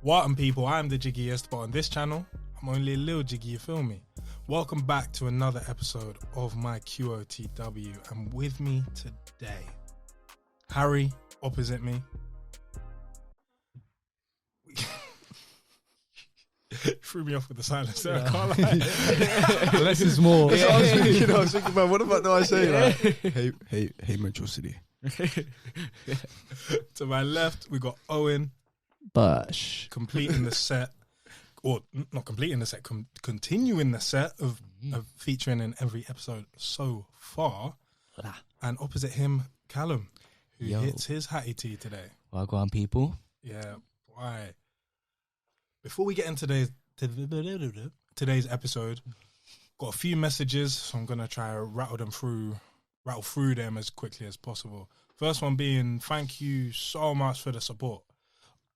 Welcome people, I'm the JIGGIEST, but on this channel, I'm only a little jiggy, you feel me? Welcome back to another episode of my QOTW, and with me today, Harry, opposite me. Threw me off with the silence there, I can't lie. Less is more. That's what I was thinking, man, what about do I say? Like, hey, Metro City. To my left, we got Owen. Bush. Completing the set, or not completing the set, continuing the set of featuring in every episode so far. And opposite him, Callum, who hits his hattie tea today. Well, go on, people. Yeah, why? Before we get into today's episode, got a few messages, so I'm gonna try to rattle through them as quickly as possible. First one being, thank you so much for the support,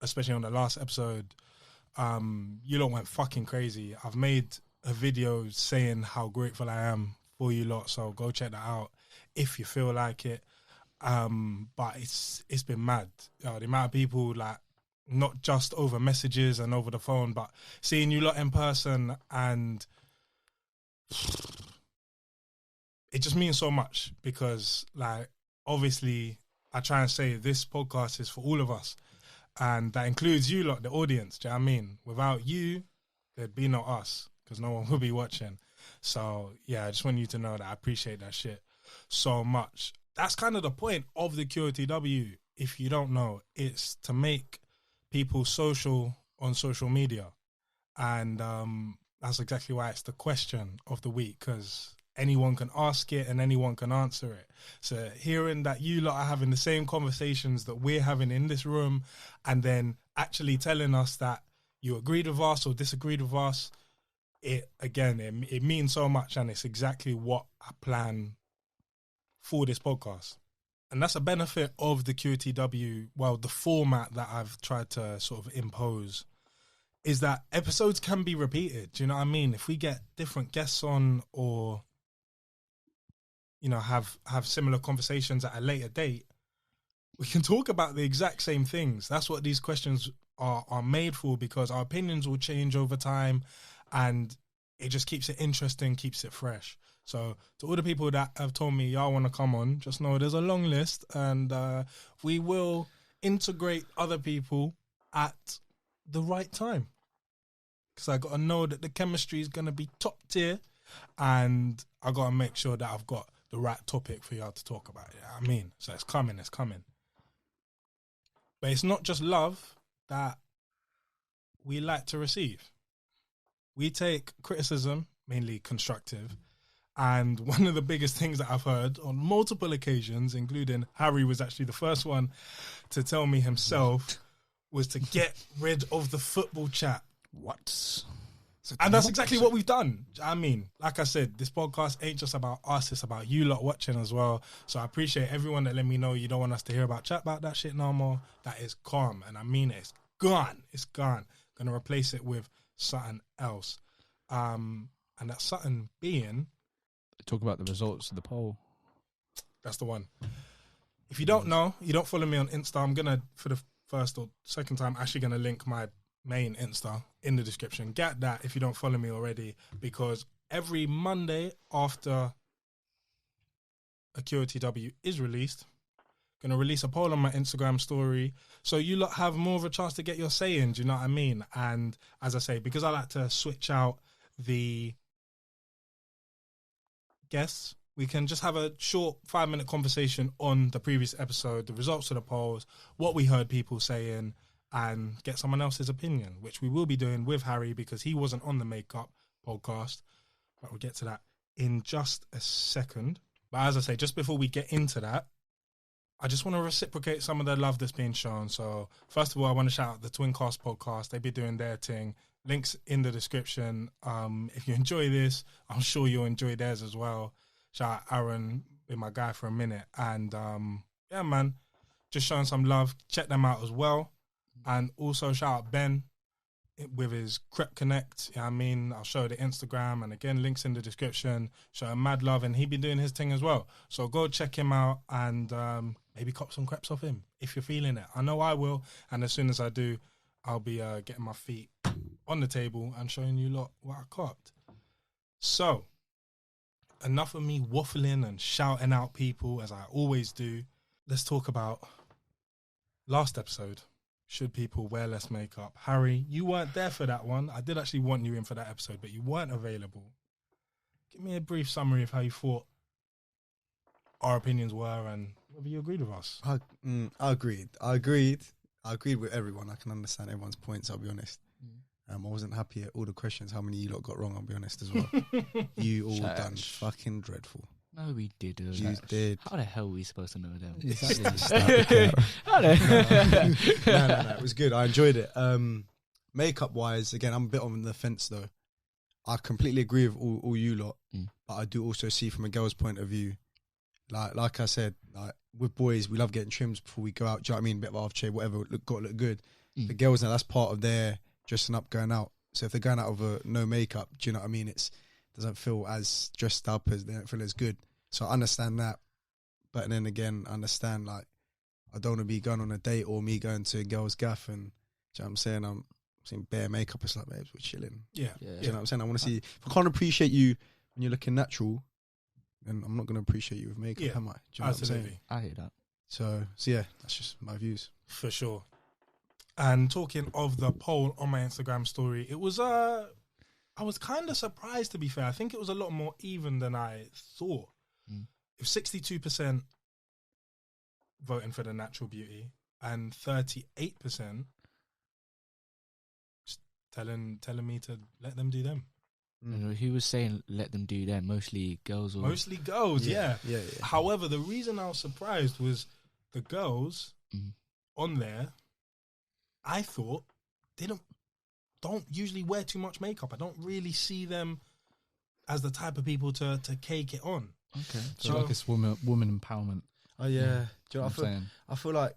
especially on the last episode. You lot went fucking crazy. I've made a video saying how grateful I am for you lot, so go check that out if you feel like it. But it's been mad. The amount of people, like, not just over messages and over the phone, but seeing you lot in person, and it just means so much because, like, obviously I try and say this podcast is for all of us, and that includes you lot, the audience. Do you know what I mean? Without you, there'd be no us, because no one will be watching. So yeah, I just want you to know that I appreciate that shit so much. That's kind of the point of the QOTW. If you don't know, it's to make people social on social media, and that's exactly why it's the question of the week, because anyone can ask it and anyone can answer it. So hearing that you lot are having the same conversations that we're having in this room, and then actually telling us that you agreed with us or disagreed with us, it means so much, and it's exactly what I plan for this podcast. And that's a benefit of the QOTW, well, the format that I've tried to sort of impose, is that episodes can be repeated. Do you know what I mean? If we get different guests on, or, you know, have similar conversations at a later date, we can talk about the exact same things. That's what these questions are made for, because our opinions will change over time, and it just keeps it interesting, keeps it fresh. So to all the people that have told me y'all want to come on, just know there's a long list, and we will integrate other people at the right time, because I got to know that the chemistry is going to be top tier, and I got to make sure that I've got the right topic for y'all to talk about. You know what I mean? So it's coming. But it's not just love that we like to receive. We take criticism, mainly constructive, and one of the biggest things that I've heard on multiple occasions, including Harry was actually the first one to tell me himself, was to get rid of the football chat. What? And that's exactly what we've done. I mean, like I said, this podcast ain't just about us, it's about you lot watching as well. So I appreciate everyone that let me know you don't want us to hear about chat about that shit no more. That is calm, and I mean it. It's gone. It's gone. Gonna replace it with something else. And that something being... Talk about the results of the poll. That's the one. If you don't know, you don't follow me on Insta, I'm going to, for the first or second time, actually going to link my main Insta in the description. Get that if you don't follow me already, because every Monday after a QOTW is released, going to release a poll on my Instagram story, so you lot have more of a chance to get your say in, do you know what I mean? And as I say, because I like to switch out the guests, we can just have a short 5-minute conversation on the previous episode, the results of the polls, what we heard people saying, and get someone else's opinion, which we will be doing with Harry, because he wasn't on the Makeup podcast, but we'll get to that in just a second. But as I say, just before we get into that, I just want to reciprocate some of the love that's being shown. So first of all, I want to shout out the TwinCast Podcast. They be doing their thing. Links in the description. If you enjoy this, I'm sure you'll enjoy theirs as well. Shout out Aaron, been my guy for a minute. And yeah, man, just showing some love. Check them out as well. And also shout out Ben with his CrepConnect. Yeah, I mean, I'll show the Instagram, and again, links in the description. Show him mad love, and he been doing his thing as well. So go check him out and maybe cop some creps off him if you're feeling it. I know I will, and as soon as I do, I'll be getting my feet on the table and showing you lot what I copped. So, enough of me waffling and shouting out people as I always do. Let's talk about last episode. Should people wear less makeup? Harry, you weren't there for that one. I did actually want you in for that episode, but you weren't available. Give me a brief summary of how you thought our opinions were and whether you agreed with us. I agreed. I agreed with everyone. I can understand everyone's points, I'll be honest. I wasn't happy at all the questions. How many you lot got wrong, I'll be honest as well. You all done fucking dreadful. No, we didn't. You did. How the hell are we supposed to know them? Exactly. No. It was good. I enjoyed it. Makeup wise, again, I'm a bit on the fence though. I completely agree with all you lot, but I do also see from a girl's point of view, like I said, like with boys, we love getting trims before we go out. Do you know what I mean? A bit of aftershave, whatever, got to look good. For girls now, that's part of their dressing up, going out. So if they're going out with no makeup, do you know what I mean? It doesn't feel as dressed up, as they don't feel as good. So I understand that, but then again, I understand like I don't want to be going on a date or me going to a girl's gaff and, do you know what I'm saying? I'm seeing bare makeup. It's like, babes, we're chilling. Yeah. Do you know what I'm saying? I want to see. If I can't appreciate you when you're looking natural, then I'm not going to appreciate you with makeup, am I? Do you know Absolutely. what I'm saying? I hear that. So yeah, that's just my views. For sure. And talking of the poll on my Instagram story, it was I was kind of surprised, to be fair. I think it was a lot more even than I thought. If 62% voting for the natural beauty and 38% just telling me to let them do them. Who was saying let them do them? Mostly girls, or Mostly girls, yeah. Yeah. However, the reason I was surprised was the girls on there, I thought they don't usually wear too much makeup. I don't really see them as the type of people to cake it on. Okay. So like it's woman empowerment. Oh yeah. Do you know what I'm I feel like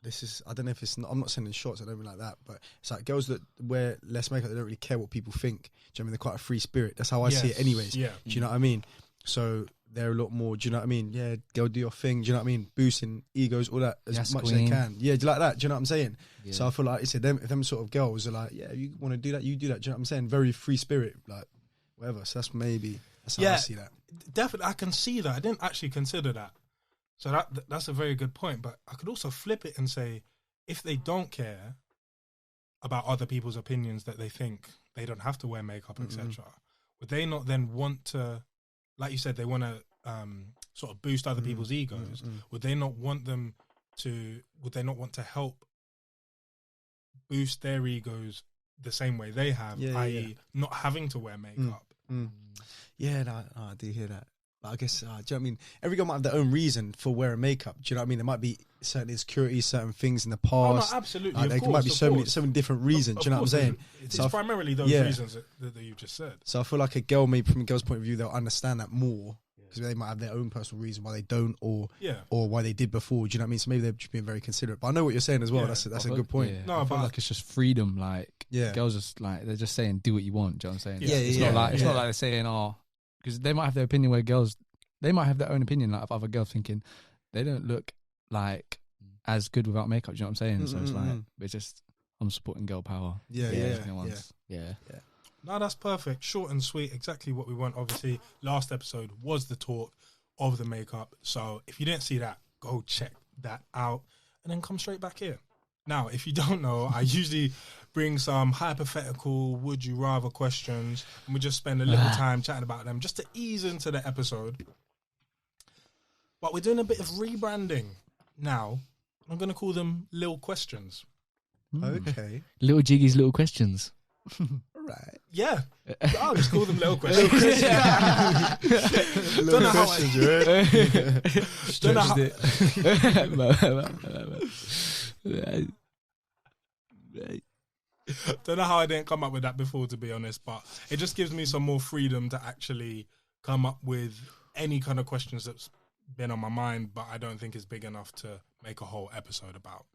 this is, I don't know if it's, I'm not sending shots, I don't mean like that, but it's like girls that wear less makeup, they don't really care what people think. Do you know what I mean? They're quite a free spirit. That's how I see it anyways. Yeah. Do you know what I mean? So they're a lot more, do you know what I mean? Yeah, go do your thing, do you know what I mean? Boosting egos, all that, as much as they can. Yeah, do you like that? Do you know what I'm saying? Yeah. So I feel like, I said, if them sort of girls are like, yeah, you want to do that, you do that. Do you know what I'm saying? Very free spirit, like, whatever. So that's how I see that. Definitely, I can see that. I didn't actually consider that. So that's a very good point. But I could also flip it and say, if they don't care about other people's opinions, that they think they don't have to wear makeup, etc., would they not then want to, like you said, they want to sort of boost other people's egos? Would they not want to help boost their egos the same way they have, i.e. not having to wear makeup? Yeah, no, I do hear that. But I guess, do you know what I mean? Every girl might have their own reason for wearing makeup. Do you know what I mean? There might be certain insecurities, certain things in the past. Oh, no, absolutely. There might be so many different reasons. Do you know what I'm saying? It's primarily those reasons that you just said. So I feel like a girl, maybe from a girl's point of view, they'll understand that more because they might have their own personal reason why they don't, or why they did before. Do you know what I mean? So maybe they're just being very considerate. But I know what you're saying as well. That's a good point. Yeah. No, I feel like it's just freedom. Like girls just like, they're just saying do what you want. Do you know what I'm saying? It's not like they're saying because they might have their opinion where girls, they might have their own opinion, like of other girls thinking they don't look like as good without makeup. Do you know what I'm saying? So it's like, it's just, I'm supporting girl power. Yeah. No, that's perfect. Short and sweet. Exactly what we want. Obviously, last episode was the talk of the makeup. So if you didn't see that, go check that out and then come straight back here. Now, if you don't know, I usually bring some hypothetical would you rather questions and we just spend a little time chatting about them just to ease into the episode. But we're doing a bit of rebranding now. I'm going to call them Lil Questions. Okay. Little Jiggy's Little Questions. Right. Yeah. I'll just call them Little Questions. Little questions, Don't know how I didn't come up with that before, to be honest, but it just gives me some more freedom to actually come up with any kind of questions that's been on my mind, but I don't think is big enough to make a whole episode about.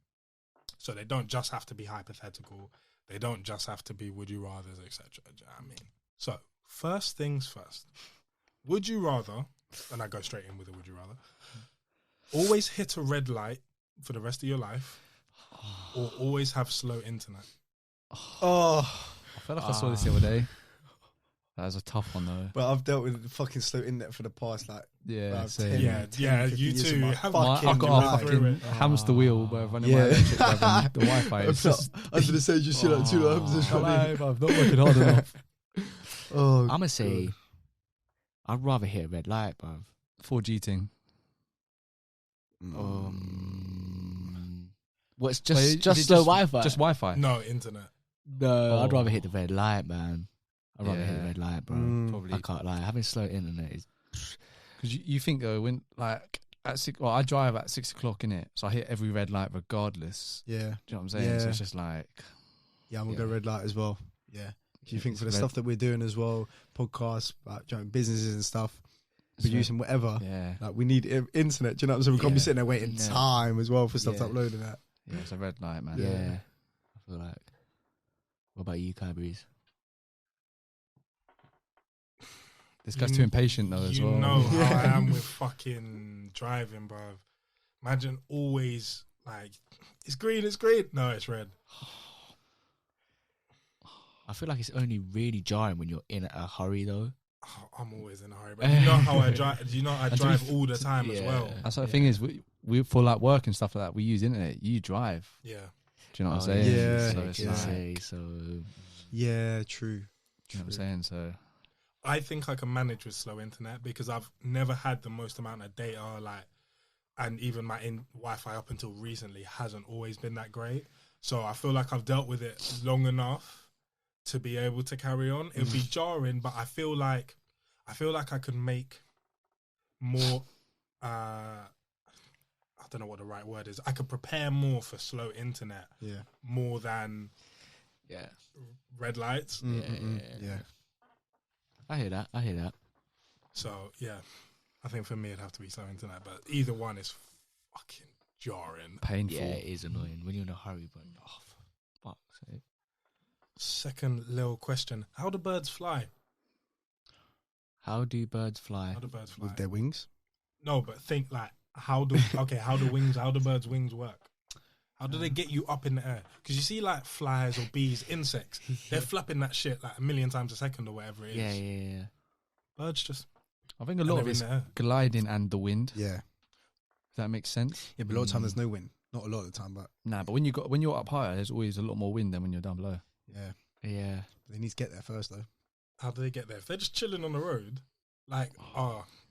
So they don't just have to be hypothetical. They don't just have to be would you rathers, etc. Do you know what I mean? So, first things first. Would you rather, and I go straight in with a would you rather, always hit a red light for the rest of your life, or always have slow internet? I feel like I saw this the other day. That was a tough one though. But I've dealt with the fucking slow internet for the past you too. I've got a fucking hamster wheel where running my electric the Wi-Fi. It's just, I was gonna say just shit like 2 times. I'm not working hard enough. I'm gonna say I'd rather hit a red light, bruv. 4G thing. What's just slow Wi-Fi? Just Wi-Fi. No internet. No, I'd rather hit the red light, man. I'd rather hit the red light, bro. Probably. I can't lie. Having slow internet is because you think though when like at 6, I drive at 6 o'clock in it, so I hit every red light regardless. Yeah, do you know what I'm saying? Yeah. So it's just like, I'm gonna go red light as well. Yeah, do you think for the stuff that we're doing as well, podcasts, like businesses and stuff, producing whatever, like we need internet. Do you know what I'm saying? We can't be sitting there waiting time as well for stuff to upload and that. Yeah, it's a red light, man. Yeah, I feel like. What about you, Kybreeze? This guy's too impatient though as well. You know how I am with fucking driving, bro. Imagine always like, it's green. No, it's red. I feel like it's only really jarring when you're in a hurry though. Oh, I'm always in a hurry, but you know how I drive. You know I drive all the time as well. That's the thing is, we for like work and stuff like that, we use internet. You drive. Yeah. Do you know what I'm saying? Yeah. So it's like, yeah, true. Do you know what I'm saying? So I think I can manage with slow internet because I've never had the most amount of data, and even my Wi-Fi up until recently hasn't always been that great. So I feel like I've dealt with it long enough to be able to carry on. It'd be jarring, but I feel like I could make more. I don't know what the right word is. I could prepare more for slow internet. Yeah. More than. Yeah. Red lights. Yeah. I hear that. So, yeah. I think for me it'd have to be slow internet, but either one is fucking jarring. Painful. Yeah, it is annoying when you're in a hurry, but for fuck's sake. Second little question. How do birds fly? How do birds fly? With their wings? No, but think like, how do birds' wings work? How do they get you up in the air? Because you see like flies or bees, insects, they're flapping that shit like 1,000,000 times a second or whatever it is. Yeah. Birds just... I think a lot of it's gliding and the wind. Yeah. If that makes sense. Yeah, but a lot of the time there's no wind. Not a lot of the time, but... Nah, but when you're up higher, there's always a lot more wind than when you're down below. Yeah. They need to get there first though. How do they get there? If they're just chilling on the road, like,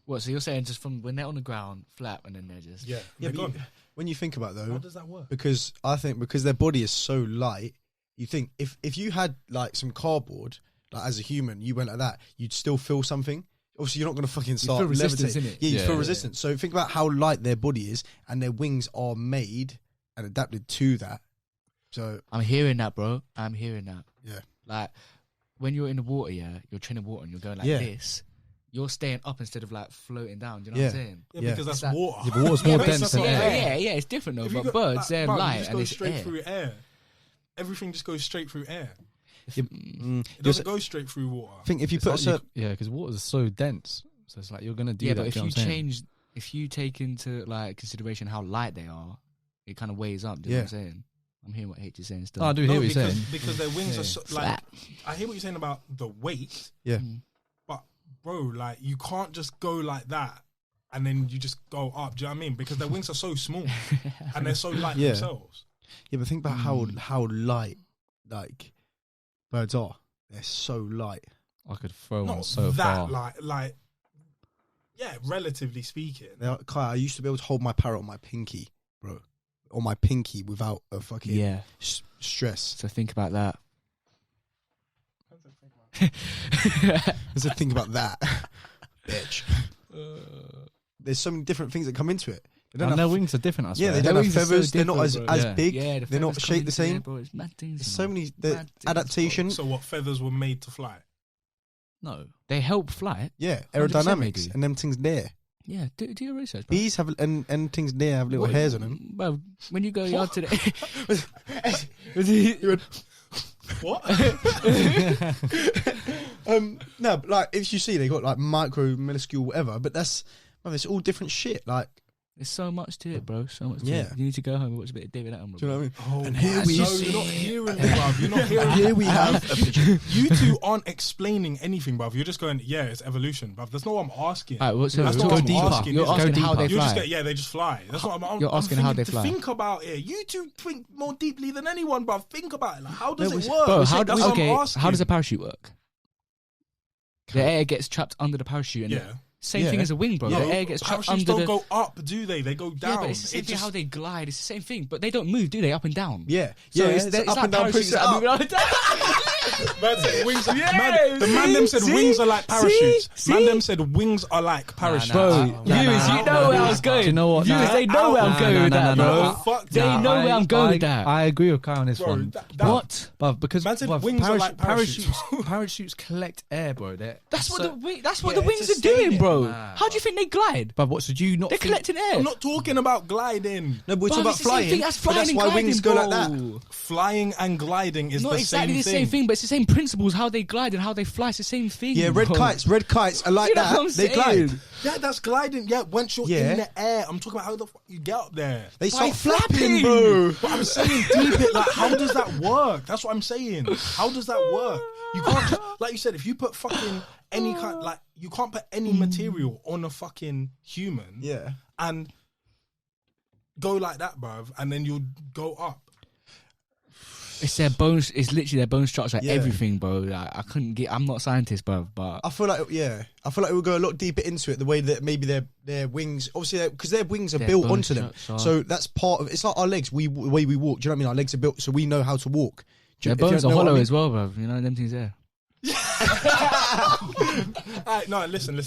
What, so you're saying just from when they're on the ground, flat, and then they're just... Yeah, they're gone. When you think about it, though... How does that work? Because I think because their body is so light, you think if you had like some cardboard, like as a human, you went like that, you'd still feel something. Obviously, you're not going to fucking start feel resistance, innit? Yeah, you feel resistance. So think about how light their body is, and their wings are made and adapted to that. So I'm hearing that, bro. I'm hearing that. Yeah. Like, when you're in the water, you're treading water and you're going like this, you're staying up instead of like floating down. Do you know what I'm saying? Yeah, because that's water. Yeah, but water's more dense than air. Yeah, it's different though. But birds, they're light and it's straight air. through air. Everything just goes straight through air. It doesn't go straight through water. I think if you put because water is so dense, so it's like you're gonna do that. But if you take into like consideration how light they are, it kind of weighs up. Do you know what I'm saying? I'm hearing what H is saying still. I do hear what you're saying. Because their wings are so, like, I hear what you're saying about the weight. Yeah. But bro, like you can't just go like that and then you just go up. Do you know what I mean? Because their wings are so small and they're so light themselves. Yeah, but think about how light like birds are. They're so light. I could throw one so far. Like, yeah, relatively speaking. Kai, I used to be able to hold my parrot on my pinky, bro. On my pinky without a fucking stress. So think about that. So think about that, bitch. There's so many different things that come into it. Their wings are different. I swear. Yeah, they don't have feathers. They're not as big. Yeah, they're not shaped the same. Bro, it's mad things. There's so many adaptation. So what, feathers were made to fly? No, they help fly. Yeah, aerodynamics and them things there. Yeah, do your research, bro. Bees have and things there have little hairs on them. Well, when you go out today, What? No, but like if you see they got like micro, minuscule, whatever, but that's it's all different shit. Like there's so much to it, bro. So much to Yeah. it. You need to go home and watch a bit of David Attenborough. do you know what I mean? Oh, And here we you're not hearing me, bruv. You're not hearing Here we have You two aren't explaining anything, bruv. You're just going, yeah, it's evolution, bruv. That's not what I'm asking. Alright, well, so That's go not what I'm deeper. asking. You're It's asking go how they deeper. You fly. just get, yeah, they just fly. That's what I'm. You're asking how they thinking, fly. Think about it. You two think more deeply than anyone, bruv. Think about it. Like, how does No, it we- work? Bro, That's how what I'm asking. does a parachute work? The air gets trapped under the parachute, and Yeah. same Yeah. thing as a wing, bro. Yeah, The air gets trapped parachutes under don't the. go up, do they? They go down. Yeah, but it's the same It thing just- how they glide. It's the same thing, but they don't move, do they? Up and down. Yeah, So yeah, it's up like and down, parachutes push it that are up. moving up and down. Man said wings. Yeah, The man them said see? wings are like parachutes. See? Man them said wings are like parachutes. Bro, Nah, viewers, you know where I was going. Do you know what? Viewers, Nah. they know where I'm going with that, bro. Fuck They that. know where I'm going with that. I agree with Kai on this Bro, one. that- What? But because Man said bruv, wings are like parachutes. parachutes collect air, bro. That's what Yeah, the wings it's are a doing, stadium. bro. Nah. How do you think they glide? But what should you not? They're think- collecting air. I'm not talking about gliding. No, but we're Bro, talking about it's the same flying. thing as But flying that's and why gliding, wings go like bro. that. Flying and gliding is Not the exactly same the thing. same thing, but it's the same principles. How they glide and how they fly. It's the same thing. Yeah, red bro. kites are like You know what that. I'm They saying? glide. Yeah, that's gliding. Yeah, once you're Yeah. in the air, I'm talking about how the fuck you get up there. They By start flapping, flapping. bro. But I'm saying deep it. Like, how does that work? That's what I'm saying. How does that work? You can't, just, like you said, if you put fucking any kind, like you can't put any material on a fucking human. Yeah. And go like that, bruv, and then you'll go up. It's their bones. It's literally their bone structure. Yeah. Everything, bro. Like, I couldn't get. I'm not a scientist, bro. But I feel like it would go a lot deeper into it. The way that maybe their wings, obviously, because their wings are Their built bone onto them, structure. so that's part of. It's like our legs. The way we walk. Do you know what I mean? Our legs are built, so we know how to walk. Do their you- if you bones are know what I hollow mean? as well, bro. You know them things there. Alright, no, listen.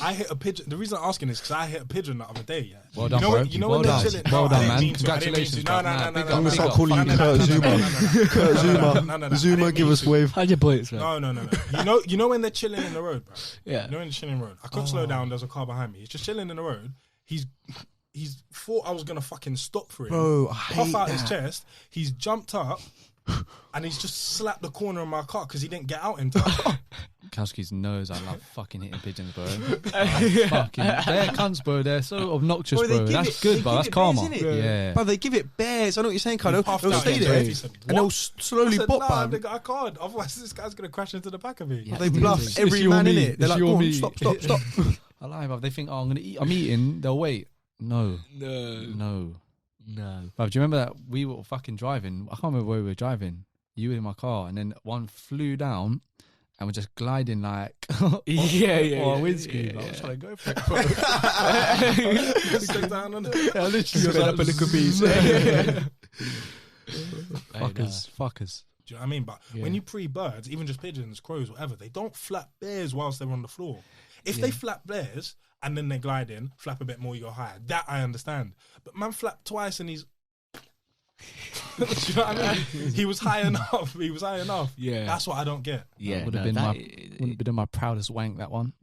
I hit a pigeon. The reason I'm asking is because I hit a pigeon the other day. Yeah. Well done, you know bro. When, you know Well when they're done. chilling. Well No, done, I didn't man. mean to, I didn't mean to. Congratulations, No, bro. Nah, no. big I'm up, I'm gonna big start up. calling you Kurt Zuma. Kurt Zuma. Zuma, give us wave. 100 points, bro. No. You know when they're chilling in the road, bro. Yeah. You know when they're chilling in the road. I couldn't slow down. There's a car behind me. He's just chilling in the road. He's thought I was gonna fucking stop for him. Bro, I Puff hate out his that. chest. He's jumped up. And he's just slapped the corner of my car because he didn't get out in time. CALSKI's knows I love fucking hitting pigeons, bro. Fucking, they're cunts, bro. They're so obnoxious, Bro, they bro. give That's it- good, they bro. give That's it karma. bears, innit? Yeah. But they give it bears. I know what you're saying, Carlo. He puffed They'll out stay his there chest. He said, and they'll "What?" slowly I said, bop nah, by him. nigga, I can't. Otherwise, this guy's gonna crash into the back of me. Yeah. They bluff It's every your man in meat. it. They're It's like, your go on, meat. stop. I lie, bro. They think, oh, I'm eating. They'll wait. No. No. Bro, do you remember that we were fucking driving? I can't remember where we were driving. You were in my car, and then one flew down, and we're just gliding like Yeah. on a windscreen. I was trying to go for it, bro. Sit down on it. I literally Spit was up a little piece. Fuckers. Do you know what I mean? But Yeah. when you pre birds, even just pigeons, crows, whatever, they don't flap theirs whilst they're on the floor. If they flap theirs and then they glide in, flap a bit more, you go higher. That I understand. But man flapped twice and he's. Do you know what I mean? He was high enough. Yeah. That's what I don't get. Yeah. Would have been my proudest wank, that one.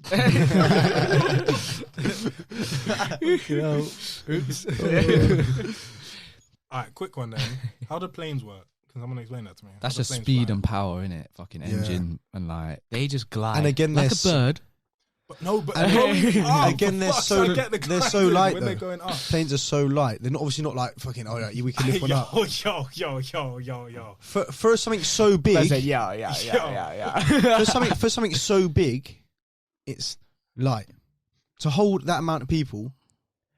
Oops. All right, quick one then. How do planes work? Can someone explain that to me? That's How do just planes speed fly? and power, innit? Fucking engine and like. They just glide. And again, like they're a bird. But no, but And going up, again, for they're fuck's so sake, get the they're so gliding light when though. they're going up. Planes are so light. They're obviously not like fucking. Oh yeah, we can lift one up. Yo. For something so big, Yeah. for something so big, it's light. To hold that amount of people,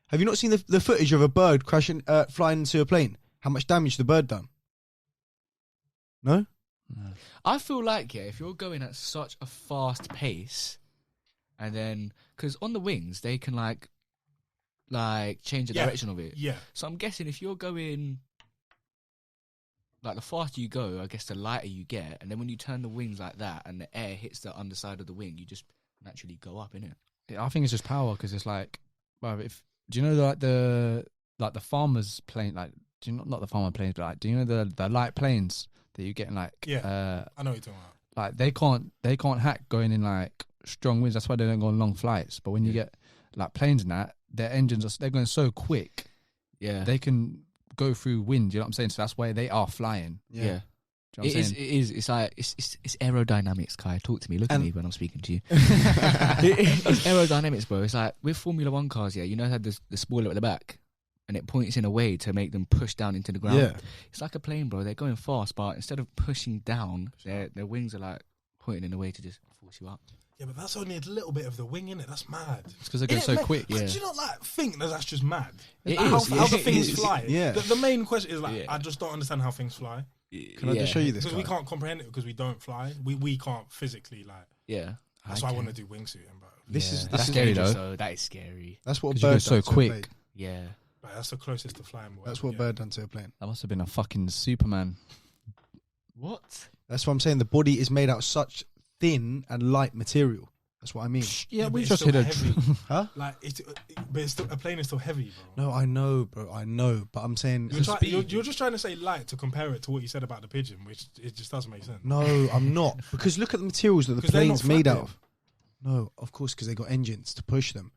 have you not seen the footage of a bird crashing, flying into a plane? How much damage the bird done? No. I feel like, if you're going at such a fast pace, and then, because on the wings, they can like change the direction of it. Yeah. So I'm guessing if you're going, like the faster you go, I guess the lighter you get. And then when you turn the wings like that and the air hits the underside of the wing, you just naturally go up, innit? I think it's just power because it's like, well, do you know the farmers plane, like, do you not the farmer planes, but like, do you know the light planes that you get in like, I know what you're talking about. like they can't hack going in like strong winds. That's why they don't go on long flights. But when you get like planes and that, their engines they're going so quick. Yeah. They can go through wind. You know what I'm saying? So that's why they are flying. Yeah. Do you know what I'm saying? It is. It's like it's aerodynamics, Kai. Talk to me. Look at me when I'm speaking to you. It's aerodynamics, bro. It's like with Formula One cars. Yeah, you know how the spoiler at the back, and it points in a way to make them push down into the ground. Yeah. It's like a plane, bro. They're going fast, but instead of pushing down, their wings are like pointing in a way to just force you up. Yeah, but that's only a little bit of the wing, innit? That's mad. It's because they're going so quick. Yeah. Do you not think that that's just mad? It like is. How the things fly. Yeah. The main question is I just don't understand how things fly. Can I just show you this? Because we can't comprehend it because we don't fly. We can't physically Yeah. That's why I want to do wingsuiting, bro. That's scary though. So that is scary. That's what a You go bird so does to a quick. plane. Yeah. Like, that's the closest to flying. That's what a bird done to a plane. That must have been a fucking Superman. What? That's what I'm saying. The body is made out of such thin and light material. That's what I mean. Yeah, we but just it's hit still a. heavy. Huh? Like, but it's still, a plane is still heavy, bro. No, I know, bro. I know, but I'm saying You're just trying to say light to compare it to what you said about the pigeon, which it just doesn't make sense. no, I'm not, because look at the materials that the 'Cause they're plane's not made out flapping. of. No, of course, because they got engines to push them.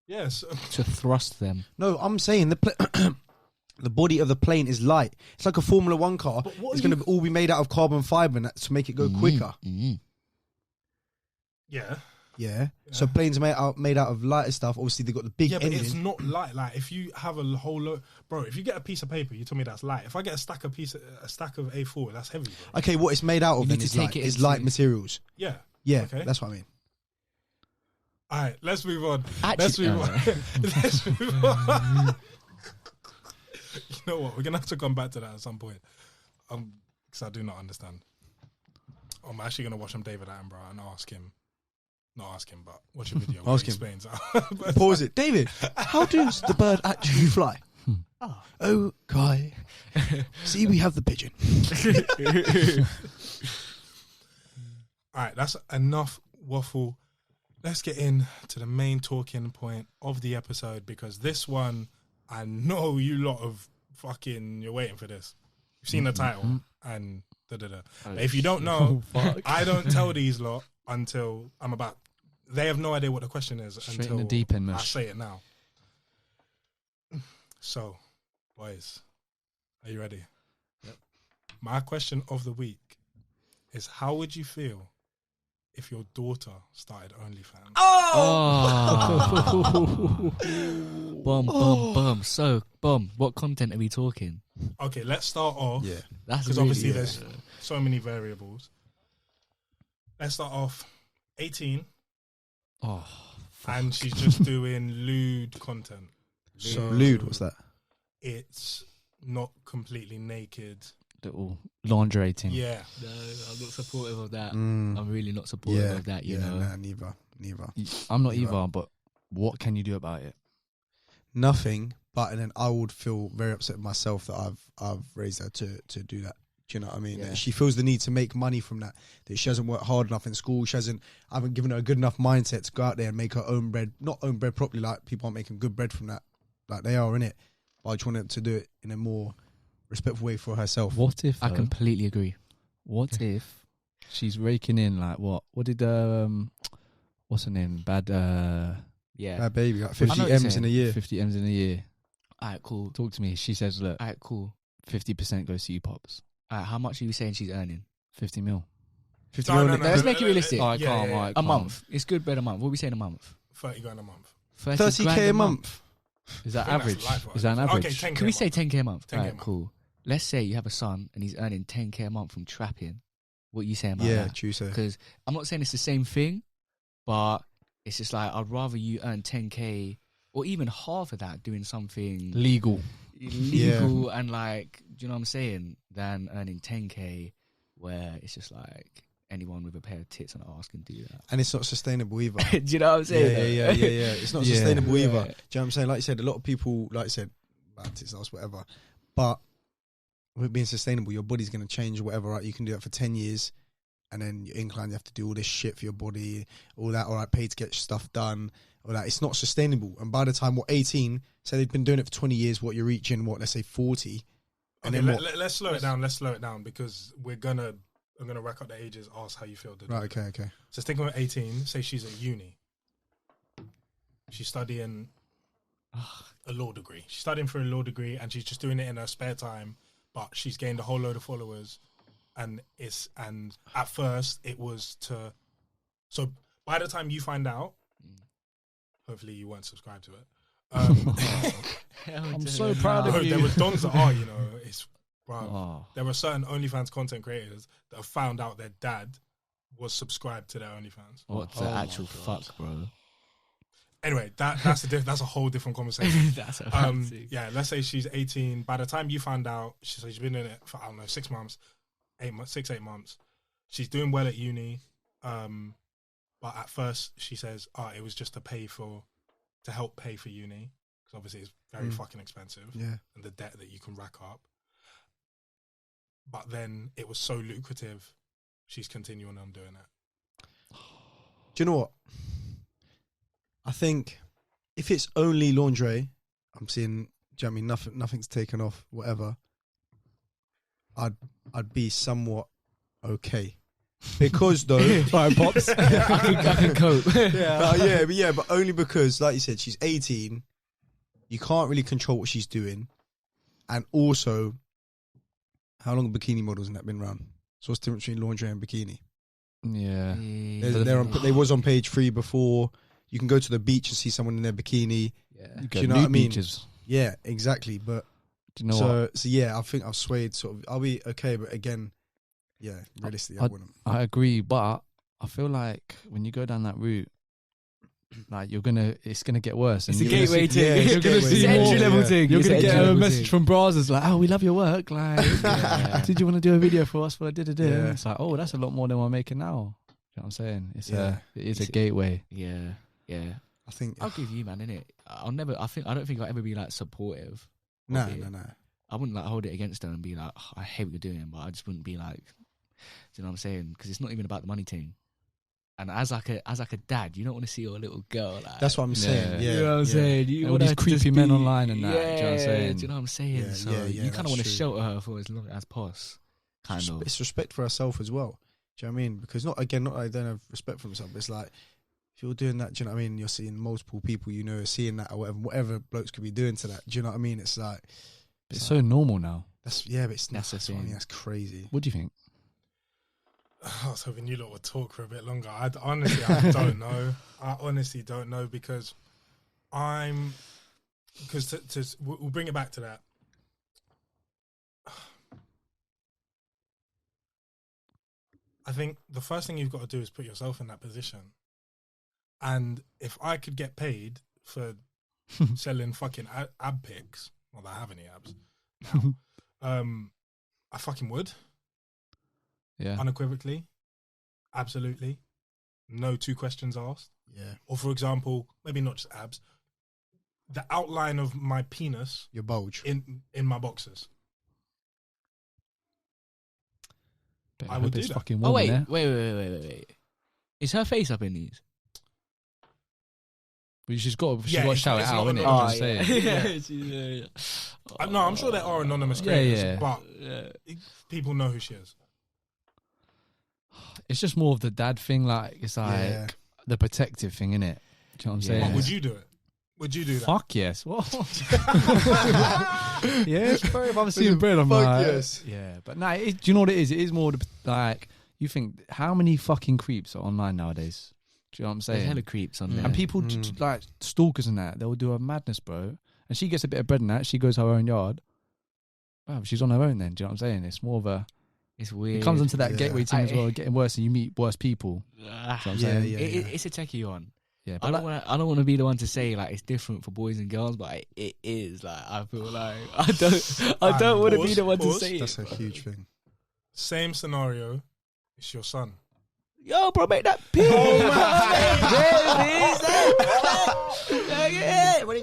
Yes. To thrust them. No, I'm saying the body of the plane is light. It's like a Formula One car. But what It's are going to all be made out of carbon fiber to make it go quicker. Yeah. Yeah. So planes made out of lighter stuff. Obviously, they got the big Yeah, but engine. it's not light. Like, if you have a whole load, bro. If you get a piece of paper, you tell me that's light. If I get a stack of A4, that's heavy, bro. Okay, what it's made out of You then need is to light. take it It's into- light materials. Yeah. Yeah, Okay. that's what I mean. All right, let's move on. Actually- Let's move on. You know what? We're gonna have to come back to that at some point. Because I do not understand. I'm actually gonna watch David Attenborough and ask him. Not ask him, but watch a video. Ask where him. he explains. But Pause it. David, how does the bird actually fly? Oh, Kai. See, we have the pigeon. All right, that's enough waffle. Let's get in to the main talking point of the episode, because this one, I know you lot of you're waiting for this. You've seen the title and da-da-da. But if you don't know, I don't tell these lot until they have no idea what the question is Straight until in the deep end, I Mish. say it now. So, boys, are you ready? Yep. My question of the week is, how would you feel if your daughter started OnlyFans? Bum. So, what content are we talking? Okay, let's start off. Yeah. That's Because really, obviously there's so many variables. Let's start off 18, and she's just doing lewd content. So lewd, what's that? It's not completely naked. Little lingerie thing. Yeah. No, I'm not supportive of that. Mm. I'm really not supportive of that, you know. Nah, neither. I'm not Neither. either, but what can you do about it? Nothing, but then I would feel very upset with myself that I've raised her to do that. Do you know what I mean? Yeah. That she feels the need to make money from that. That she hasn't worked hard enough in school. I haven't given her a good enough mindset to go out there and make her own bread. Not own bread properly, like people aren't making good bread from that, like they are, innit? But I just want her to do it in a more respectful way for herself. What if I completely agree. What if she's raking in like what? What did what's her name? Bad Yeah. Bad baby, like I 50 know what you're M's in a year. 50 M's in a year. Alright, cool. Talk to me. She says, look, Alright, cool. 50% goes to you, pops. Alright, how much are you saying she's earning? 50 mil. 50 No, mil. Let's make it realistic. Alright, calm, alright, A calm. month. It's good bread a month. What are we saying a month? 30 grand a month. 30k a month. Is that I think average? that's life, Is that an right? average? Okay, 10K Can we a say month. 10k a month? 10K a Alright, month. cool. Let's say you have a son and he's earning 10k a month from trapping. What are you saying about Yeah, that? true. So Because I'm not saying it's the same thing, but it's just like I'd rather you earn 10k or even half of that doing something Legal. illegal and like, do you know what I'm saying, than earning 10k where it's just like anyone with a pair of tits and ass can do that. and it's not sustainable either. Do you know what I'm saying? Yeah. It's not Yeah. sustainable either. Do you Right. know what I'm saying? Like you said, a lot of people, like I said, it's us, whatever. But with being sustainable, your body's going to change, whatever. Right? You can do that for 10 years, and then you're inclined. You have to do all this shit for your body, all that. All right, pay to get stuff done, all that. It's not sustainable. And by the time we're 18, so they've been doing it for 20 years. What you're reaching, let's say 40, and Okay, then what? let's slow it down. Let's slow it down because I'm gonna rack up the ages. Ask how you feel. Right. Okay. So think of 18. Say she's at uni. She's studying a law degree. She's studying for a law degree, and she's just doing it in her spare time. But she's gained a whole load of followers and at first it was to. So by the time you find out, hopefully you weren't subscribed to it. I'm so proud of you. There were dons that are, it's bro. There were certain OnlyFans content creators that have found out their dad was subscribed to their OnlyFans. What the actual fuck, bro? Anyway, that's a whole different conversation. That's a yeah. Let's say she's 18. By the time you found out, she's been in it for 6 months, 8 months. She's doing well at uni, but at first she says, it was just to help pay for uni, because obviously it's very fucking expensive. Yeah, and the debt that you can rack up. But then it was so lucrative, she's continuing on doing it. Do you know what? I think if it's only lingerie, I'm seeing. Do you know what I mean? Nothing's taken off. Whatever. I'd be somewhat okay, because though, Fine pops. I can cope. but only because, like you said, she's 18. You can't really control what she's doing, and also, how long have bikini models and that been around? So what's the difference between lingerie and bikini? Yeah, they was on page 3 before. You can go to the beach and see someone in their bikini. Yeah, do you know what I mean? Beaches. Yeah, exactly. But do you know what? So yeah, I think I've swayed. Sort of, I'll be okay, but again, yeah, realistically, I wouldn't. I agree, but I feel like when you go down that route, like it's gonna get worse. It's a gateway thing. Yeah, you're gonna see more entry level thing. You're gonna get a message thing. from Brazzers like, "Oh, we love your work. Like, did you want to do a video for us?" For Yeah. It's like, oh, that's a lot more than we're making now. You know what I'm saying? It is a gateway. Yeah. I think I'll give you, man, innit? I don't think I'll ever be like supportive. No. I wouldn't like hold it against her and be like, I hate what you're doing, but I just wouldn't be like, do you know what I'm saying? Because it's not even about the money thing. And as like a dad, you don't want to see your little girl like. That's what I'm saying. Yeah. You know what I'm saying? You all want these her to creepy just men be- online and that. Do you know what I'm saying? Do you know what I'm saying? Yeah, so yeah, you kind of that's want to true. shelter her for as long as possible. Kind of. It's respect for herself as well. Do you know what I mean? Because not that I don't have respect for myself, but it's like, if you're doing that, do you know what I mean? You're seeing multiple people seeing that, or whatever blokes could be doing to that. Do you know what I mean? It's like It's so normal now. but it's That's the thing. that's crazy. What do you think? I was hoping you lot would talk for a bit longer. I don't know. I honestly don't know, because we'll bring it back to that. I think the first thing you've got to do is put yourself in that position. And if I could get paid for selling fucking ab pics, not that I have any abs, I fucking would. Yeah. Unequivocally. Absolutely. No 2 questions asked. Yeah. Or for example, maybe not just abs, the outline of my penis Your bulge. in my boxers. Better I hope would do it's that. fucking Oh warm in wait, there. wait. Is her face up in these? But she's got to it's shout it not out, innit? anonymous. I'm saying. No, I'm sure there are anonymous Yeah, creators, yeah. but people know who she is. It's just more of the dad thing. Like it's like the protective thing, innit? Do you know what I'm saying? But would you do it? Would you do that? Fuck yes. What? Yes, bro. If I'm seeing bread, I'm Fuck like, yes. yeah. But no, do you know what it is? It is more like you think how many fucking creeps are online nowadays? Do you know what I'm There's saying? hella creeps on there. And people like stalkers and that, they'll do a madness, bro. And she gets a bit of bread in that. She goes her own yard. Wow, she's on her own then. Do you know what I'm saying? It's more of a. It's weird. It comes into that gateway thing as I- well, getting worse, and you meet worse people. Do you know what I'm saying? It's a techie one. Yeah, I but don't want to be the one to say like it's different for boys and girls, but it is. Like I feel like I don't want to be the one to say That's it. a huge thing. Same scenario. It's your son. Yo, bro, make that pee. What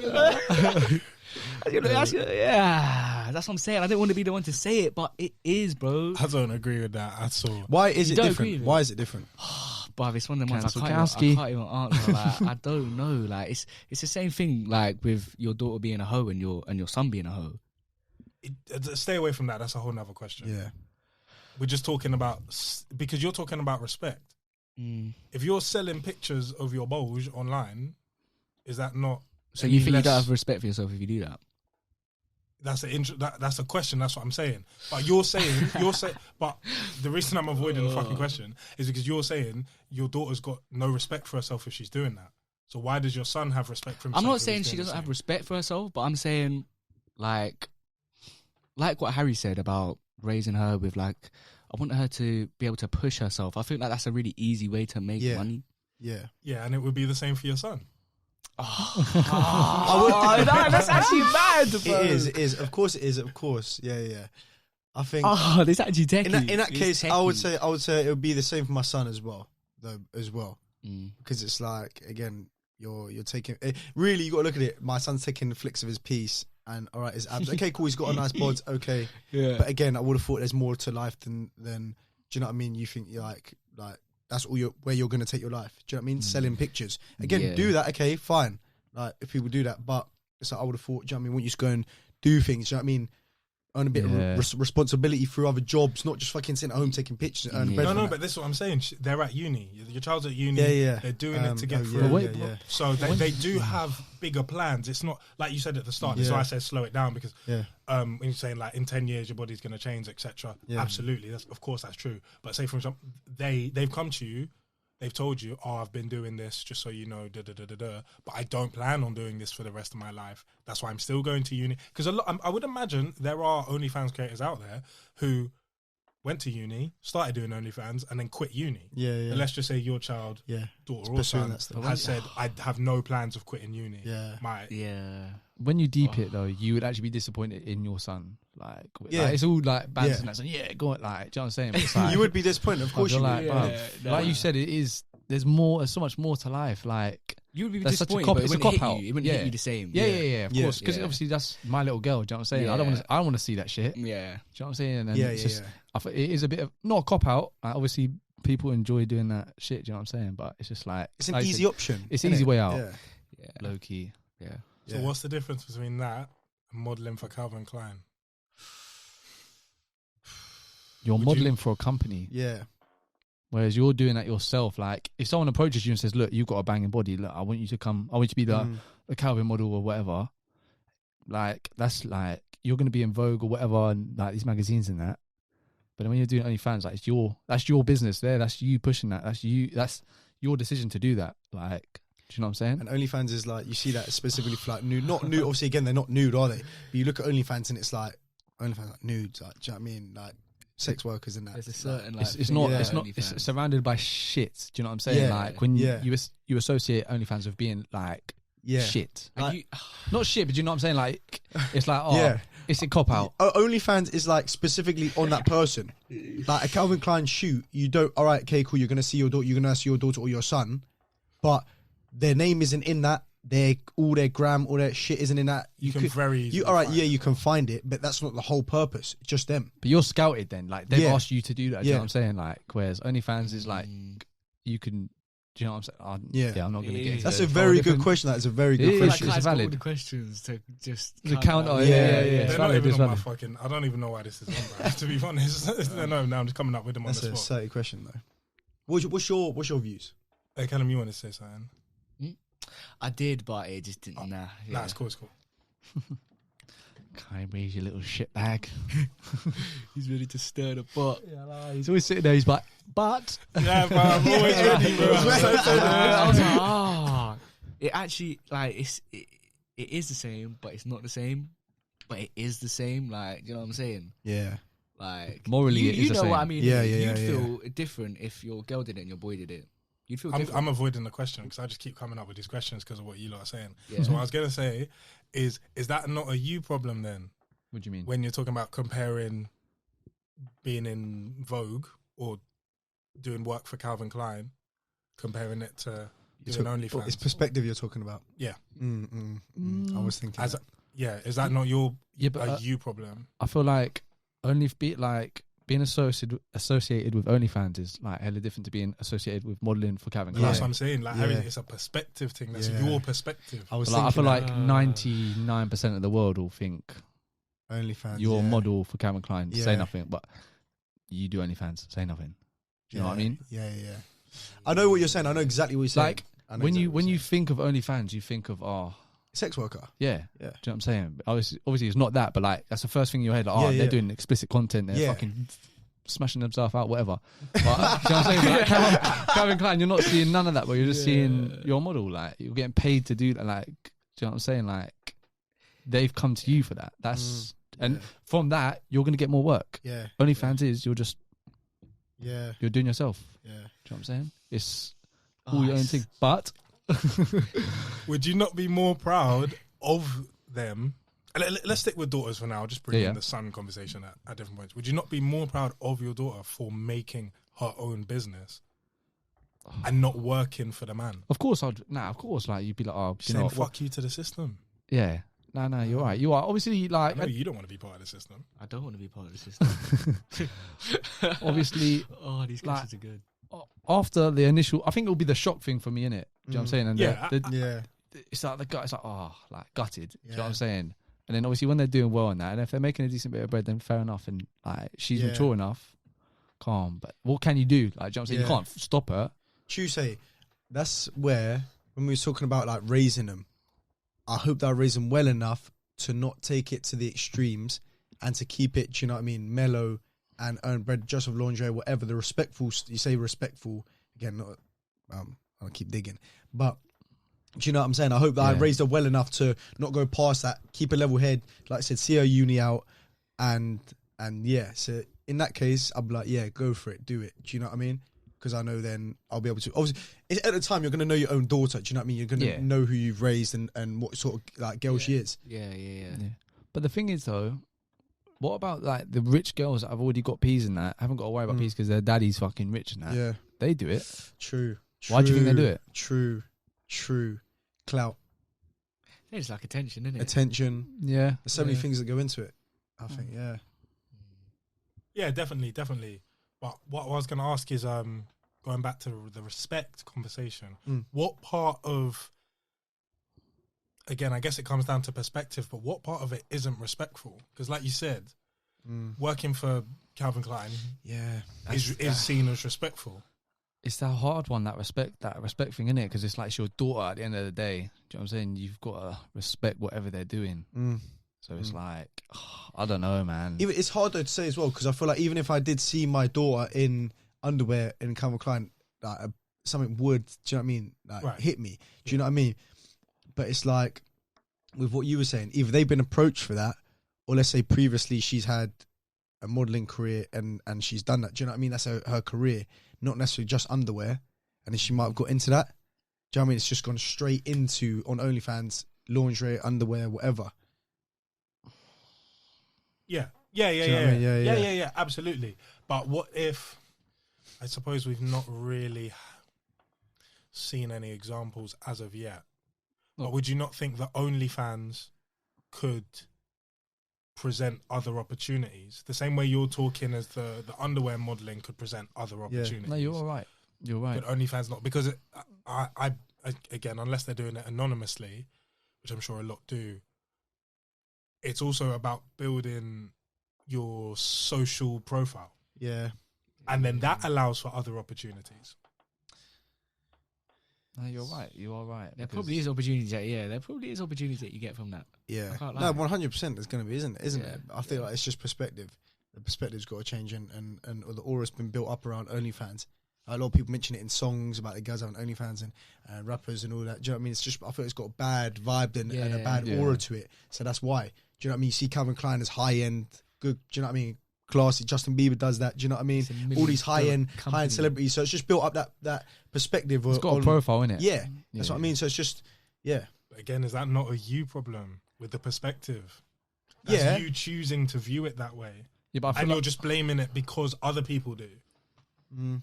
are you doing? Yeah, that's what I'm saying. I didn't want to be the one to say it, but it is, bro. I don't agree with that at all. Why is You it don't different? agree with Why is it different? But it's one of the ones Cancel I CALSKI. can't even answer. Like, I don't know. Like it's the same thing. Like with your daughter being a hoe and your son being a hoe. Stay away from that. That's a whole nother question. Yeah. We're just talking about, because you're talking about respect. If you're selling pictures of your bulge online, is that not? So you think you less- don't have respect for yourself if you do that? That's a question. That's what I'm saying. But you're saying. But the reason I'm avoiding the fucking question is because you're saying your daughter's got no respect for herself if she's doing that. So why does your son have respect for himself? I'm not saying she doesn't have respect for herself, but I'm saying like what Harry said about raising her with I want her to be able to push herself. I think that's a really easy way to make money. Yeah, and it would be the same for your son. That's actually bad. Bro. It is. Of course, it is. Of course, yeah. I think. This actually techie. In that case, I would say it would be the same for my son as well, because it's like, again, you're taking really. You got to look at it. My son's taking the flicks of his piece, and all right, his abs. Okay, cool. He's got a nice bod. Okay, yeah. But again, I would have thought there's more to life than. Do you know what I mean? You think you're like. That's all where you're going to take your life. Do you know what I mean? Selling pictures. Again, do that. Okay, fine. Like, if people do that. But it's like, I would have thought, do you know what I mean? When you just go and do things, do you know what I mean? Earn a bit of responsibility through other jobs, not just fucking sitting at home taking pictures and earning bread. No, but this is what I'm saying. They're at uni. Your child's at uni. Yeah. They're doing it to get through. So they do have bigger plans. It's not, like you said at the start, that's why I said slow it down, because when you're saying like in 10 years your body's going to change, etc. Absolutely. Of course that's true. But say for example, they've come to you, they've told you, I've been doing this just so you know, but I don't plan on doing this for the rest of my life. That's why I'm still going to uni. Because I would imagine there are OnlyFans creators out there who went to uni, started doing OnlyFans, and then quit uni. And let's just say your child, daughter or son, has said, I have no plans of quitting uni. When you deep it though, you would actually be disappointed in your son. Like it's all like bands and that. Go on, like, do you know what I'm saying? It's like, you would be disappointed, of course. Like you said, it is. There's more. There's so much more to life. Like, you would be disappointed, but it wouldn't hit you. It wouldn't hit you the same. Yeah, of course. Because obviously that's my little girl. Do you know what I'm saying? I don't want to see that shit. Yeah. Do you know what I'm saying? And it's just, it is a bit of not a cop out. Like, obviously, people enjoy doing that shit. Do you know what I'm saying? But it's just like it's an easy option. It's an easy way out. Low key. Yeah. So what's the difference between that and modelling for Calvin Klein? You're modelling for a company. Yeah. Whereas you're doing that yourself. Like, if someone approaches you and says, look, you've got a banging body. Look, I want you to come. I want you to be the Calvin model or whatever. Like, that's like, you're going to be in Vogue or whatever, and like these magazines and that. But then when you're doing OnlyFans, like, that's your business there. That's you pushing that. That's your decision to do that. Like, do you know what I'm saying? And OnlyFans is like, you see that specifically for like nude, not nude. Obviously, again, they're not nude, are they? But you look at OnlyFans and it's like, OnlyFans like nudes. Like, do you know what I mean? Like, sex workers and that. There's a certain like, it's surrounded by shit. Do you know what I'm saying? Like, when you associate OnlyFans with being like shit. Like, not shit, but do you know what I'm saying? Like, it's like, it's a cop out. OnlyFans is like specifically on that person. Like a Calvin Klein shoot, you don't, all right, okay, cool, you're going to see your daughter, or your son, but their name isn't in that. All their gram, all their shit isn't in that. You can you can find it, but that's not the whole purpose. It's just them. But you're scouted then. Like, they've asked you to do that. Do you know what I'm saying? Like, whereas OnlyFans is like, you can. Do you know what I'm saying? I'm not going to get into That's a very good question. That is a very good question. It's valid. All the questions to just the counter. They're not even on my fucking. I don't even know why this is on, bro, to be honest. No, I'm just coming up with them on the spot. That's a silly question though. What's your views? Hey, Callum, you want to say something? I did, but it just didn't. Nah, it's cool. Kai, where's your little shit bag? He's ready to stir the pot. He's always sitting there. He's like, but yeah, but I'm always ready, bro. I was like, it actually like it is the same, but it's not the same. But it is the same. Like, you know what I'm saying? Yeah. Like, morally, you know what I mean? You'd feel different if your girl did it and your boy did it. You'd feel different. I'm avoiding the question because I just keep coming up with these questions because of what you lot are saying. Yeah. So what I was gonna say is that not a you problem then? What do you mean? When you're talking about comparing being in Vogue or doing work for Calvin Klein, comparing it to doing OnlyFans. It's perspective you're talking about. Yeah. I was thinking. Is that not your you problem? I feel like being associated with OnlyFans is like hella different to being associated with modelling for Calvin Klein. That's what I'm saying. Like, it's a perspective thing. That's your perspective. I feel like 99% of the world will think OnlyFans. You're a model for Calvin Klein. Say nothing, but you do OnlyFans. Say nothing. Do you know what I mean? Yeah. I know what you're saying. I know exactly what you're saying. Like, when you think of OnlyFans, you think of Sex worker. Yeah. Do you know what I'm saying? Obviously, it's not that, but like that's the first thing in your head. Like, they're doing explicit content. They're fucking smashing themselves out, whatever. But do you know what I'm saying? Like, Calvin Klein, you're not seeing none of that, but you're just seeing your model. Like you're getting paid to do that. Like, do you know what I'm saying? Like they've come to you for that. That's and from that you're gonna get more work. Yeah. OnlyFans is you're just you're doing yourself. Yeah. Do you know what I'm saying? It's all your own thing. But would you not be more proud of them? Let's stick with daughters for now. Just bring in the son conversation at different points. Would you not be more proud of your daughter for making her own business and not working for the man? Of course, I'd. Nah, of course. Like you'd be like, oh, saying fuck you to the system. Yeah. No, you're right. You are obviously like. I know you don't want to be part of the system. I don't want to be part of the system. Obviously. Oh, these questions are good. After the initial, I think it'll be the shock thing for me, innit? Do you know what I'm saying? And it's like the guy. It's like like gutted. Do you know what I'm saying? And then obviously when they're doing well on that, and if they're making a decent bit of bread, then fair enough. And like she's mature enough, calm. But what can you do? Like, do you know what I'm saying? You can't stop her. Tuesday, that's where when we were talking about like raising them, I hope that I raise them well enough to not take it to the extremes and to keep it, do you know what I mean, mellow and earn bread just with lingerie, whatever. The respectful, you say respectful again. Not, I'll keep digging, but. Do you know what I'm saying? I hope that I raised her well enough to not go past that, keep a level head, like I said, see her uni out, and so in that case, I'll be like, go for it, do it. Do you know what I mean? Because I know then I'll be able to, obviously, at the time, you're going to know your own daughter, do you know what I mean? You're going to know who you've raised and what sort of like girl she is. Yeah. But the thing is though, what about like the rich girls that have already got peas and that, haven't got to worry about peas because their daddy's fucking rich and that? Yeah. They do it. True. Why do you think they do it? True. Clout. It's like attention, isn't it? Attention. Yeah. There's so many things that go into it. I think, Yeah, definitely. But what I was going to ask is, going back to the respect conversation, what part of, again, I guess it comes down to perspective, but what part of it isn't respectful? Because like you said, working for Calvin Klein is seen as respectful. It's that hard one, that respect thing, innit? Because it's like it's your daughter at the end of the day. Do you know what I'm saying? You've got to respect whatever they're doing. So it's like, I don't know, man. It's hard though to say as well, because I feel like even if I did see my daughter in underwear in Calvin Klein, like, something would, do you know what I mean? Like, hit me. Do you know what I mean? But it's like, with what you were saying, either they've been approached for that, or let's say previously she's had a modelling career and she's done that. Do you know what I mean? That's her career. Not necessarily just underwear, and then she might have got into that. Do you know what I mean? It's just gone straight into, on OnlyFans, lingerie, underwear, whatever. Yeah, absolutely. But what if, I suppose we've not really seen any examples as of yet, but would you not think that OnlyFans could present other opportunities the same way you're talking as the underwear modelling could present other opportunities? No, you're all right. You're right. But OnlyFans not, because I again, unless they're doing it anonymously, which I'm sure a lot do, it's also about building your social profile. Yeah. And then that allows for other opportunities. No, you're right. You are right. There probably is opportunity. There probably is opportunity that you get from that. Yeah. No, 100% there's going to be, isn't it? I feel like it's just perspective. The perspective's got to change, and the aura's been built up around OnlyFans. A lot of people mention it in songs about the guys having OnlyFans and rappers and all that. Do you know what I mean? It's just, I feel it's got a bad vibe and a bad aura to it. So that's why. Do you know what I mean? You see Calvin Klein as high end, good. Do you know what I mean? Classy. Justin Bieber does that. Do you know what I mean? All these high end celebrities. So it's just built up that perspective. It's got a profile, innit? Yeah, that's what I mean. So it's just But again, is that not a you problem with the perspective? That's you choosing to view it that way. Yeah, but you're just blaming it because other people do.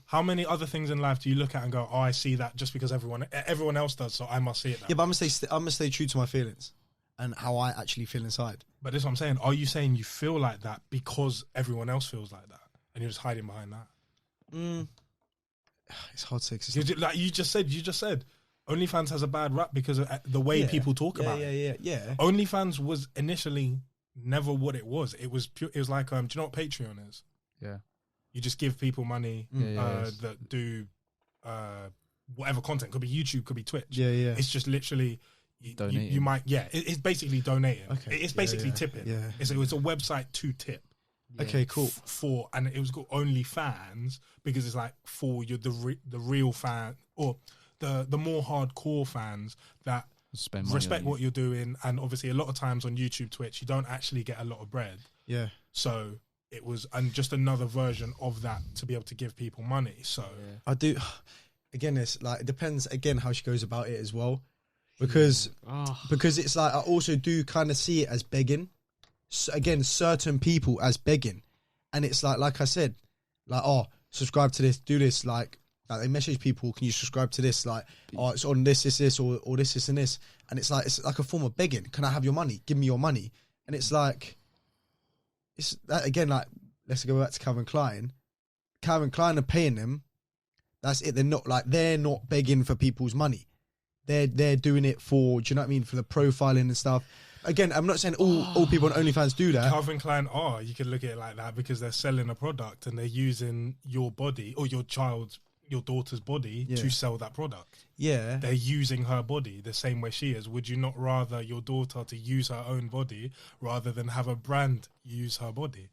How many other things in life do you look at and go, "Oh, I see that just because everyone else does, so I must see it." But I'm gonna stay true to my feelings and how I actually feel inside. But that's what I'm saying. Are you saying you feel like that because everyone else feels like that, and you're just hiding behind that? It's hard to say. Like you just said, OnlyFans has a bad rap because of the way people talk about it. Yeah. OnlyFans was initially never what it was. It was pure. It was like, do you know what Patreon is? Yeah. You just give people money that do whatever content. Could be YouTube, could be Twitch. Yeah. It's just literally you might, it's basically donating. Okay. It's basically tipping. Yeah. It's a website to tip. Yeah. Okay, cool. And it was called OnlyFans because it's like for the real fan or the more hardcore fans that respect what you're doing. And obviously a lot of times on YouTube, Twitch, you don't actually get a lot of bread. Yeah. So it was just another version of that to be able to give people money. So I do. Again, it's like, it depends again how she goes about it as well. Because it's like, I also do kind of see it as begging. So again, certain people as begging. And it's like I said, like, subscribe to this, do this. Like they message people, can you subscribe to this? Like, it's on this, or this, and this. And it's like a form of begging. Can I have your money? Give me your money. And it's like, it's that again, like, let's go back to Calvin Klein. Calvin Klein are paying them. That's it. They're not begging for people's money. They're doing it for, do you know what I mean? For the profiling and stuff. Again, I'm not saying all people on OnlyFans do that. Calvin Klein you can look at it like that because they're selling a product and they're using your body or your daughter's body to sell that product. Yeah. They're using her body the same way she is. Would you not rather your daughter to use her own body rather than have a brand use her body?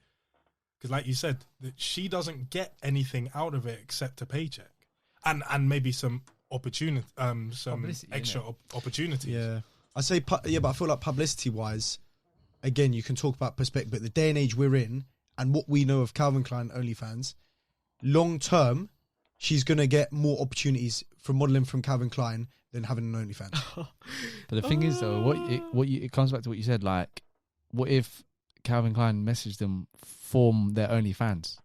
Because like you said, that she doesn't get anything out of it except a paycheck and maybe some opportunity, some extra opportunities. Yeah. I say, but I feel like publicity-wise, again, you can talk about perspective, but the day and age we're in and what we know of Calvin Klein OnlyFans, long-term, she's going to get more opportunities from modelling from Calvin Klein than having an OnlyFans. But the thing is, though, it comes back to what you said, like, what if Calvin Klein messaged them from their OnlyFans?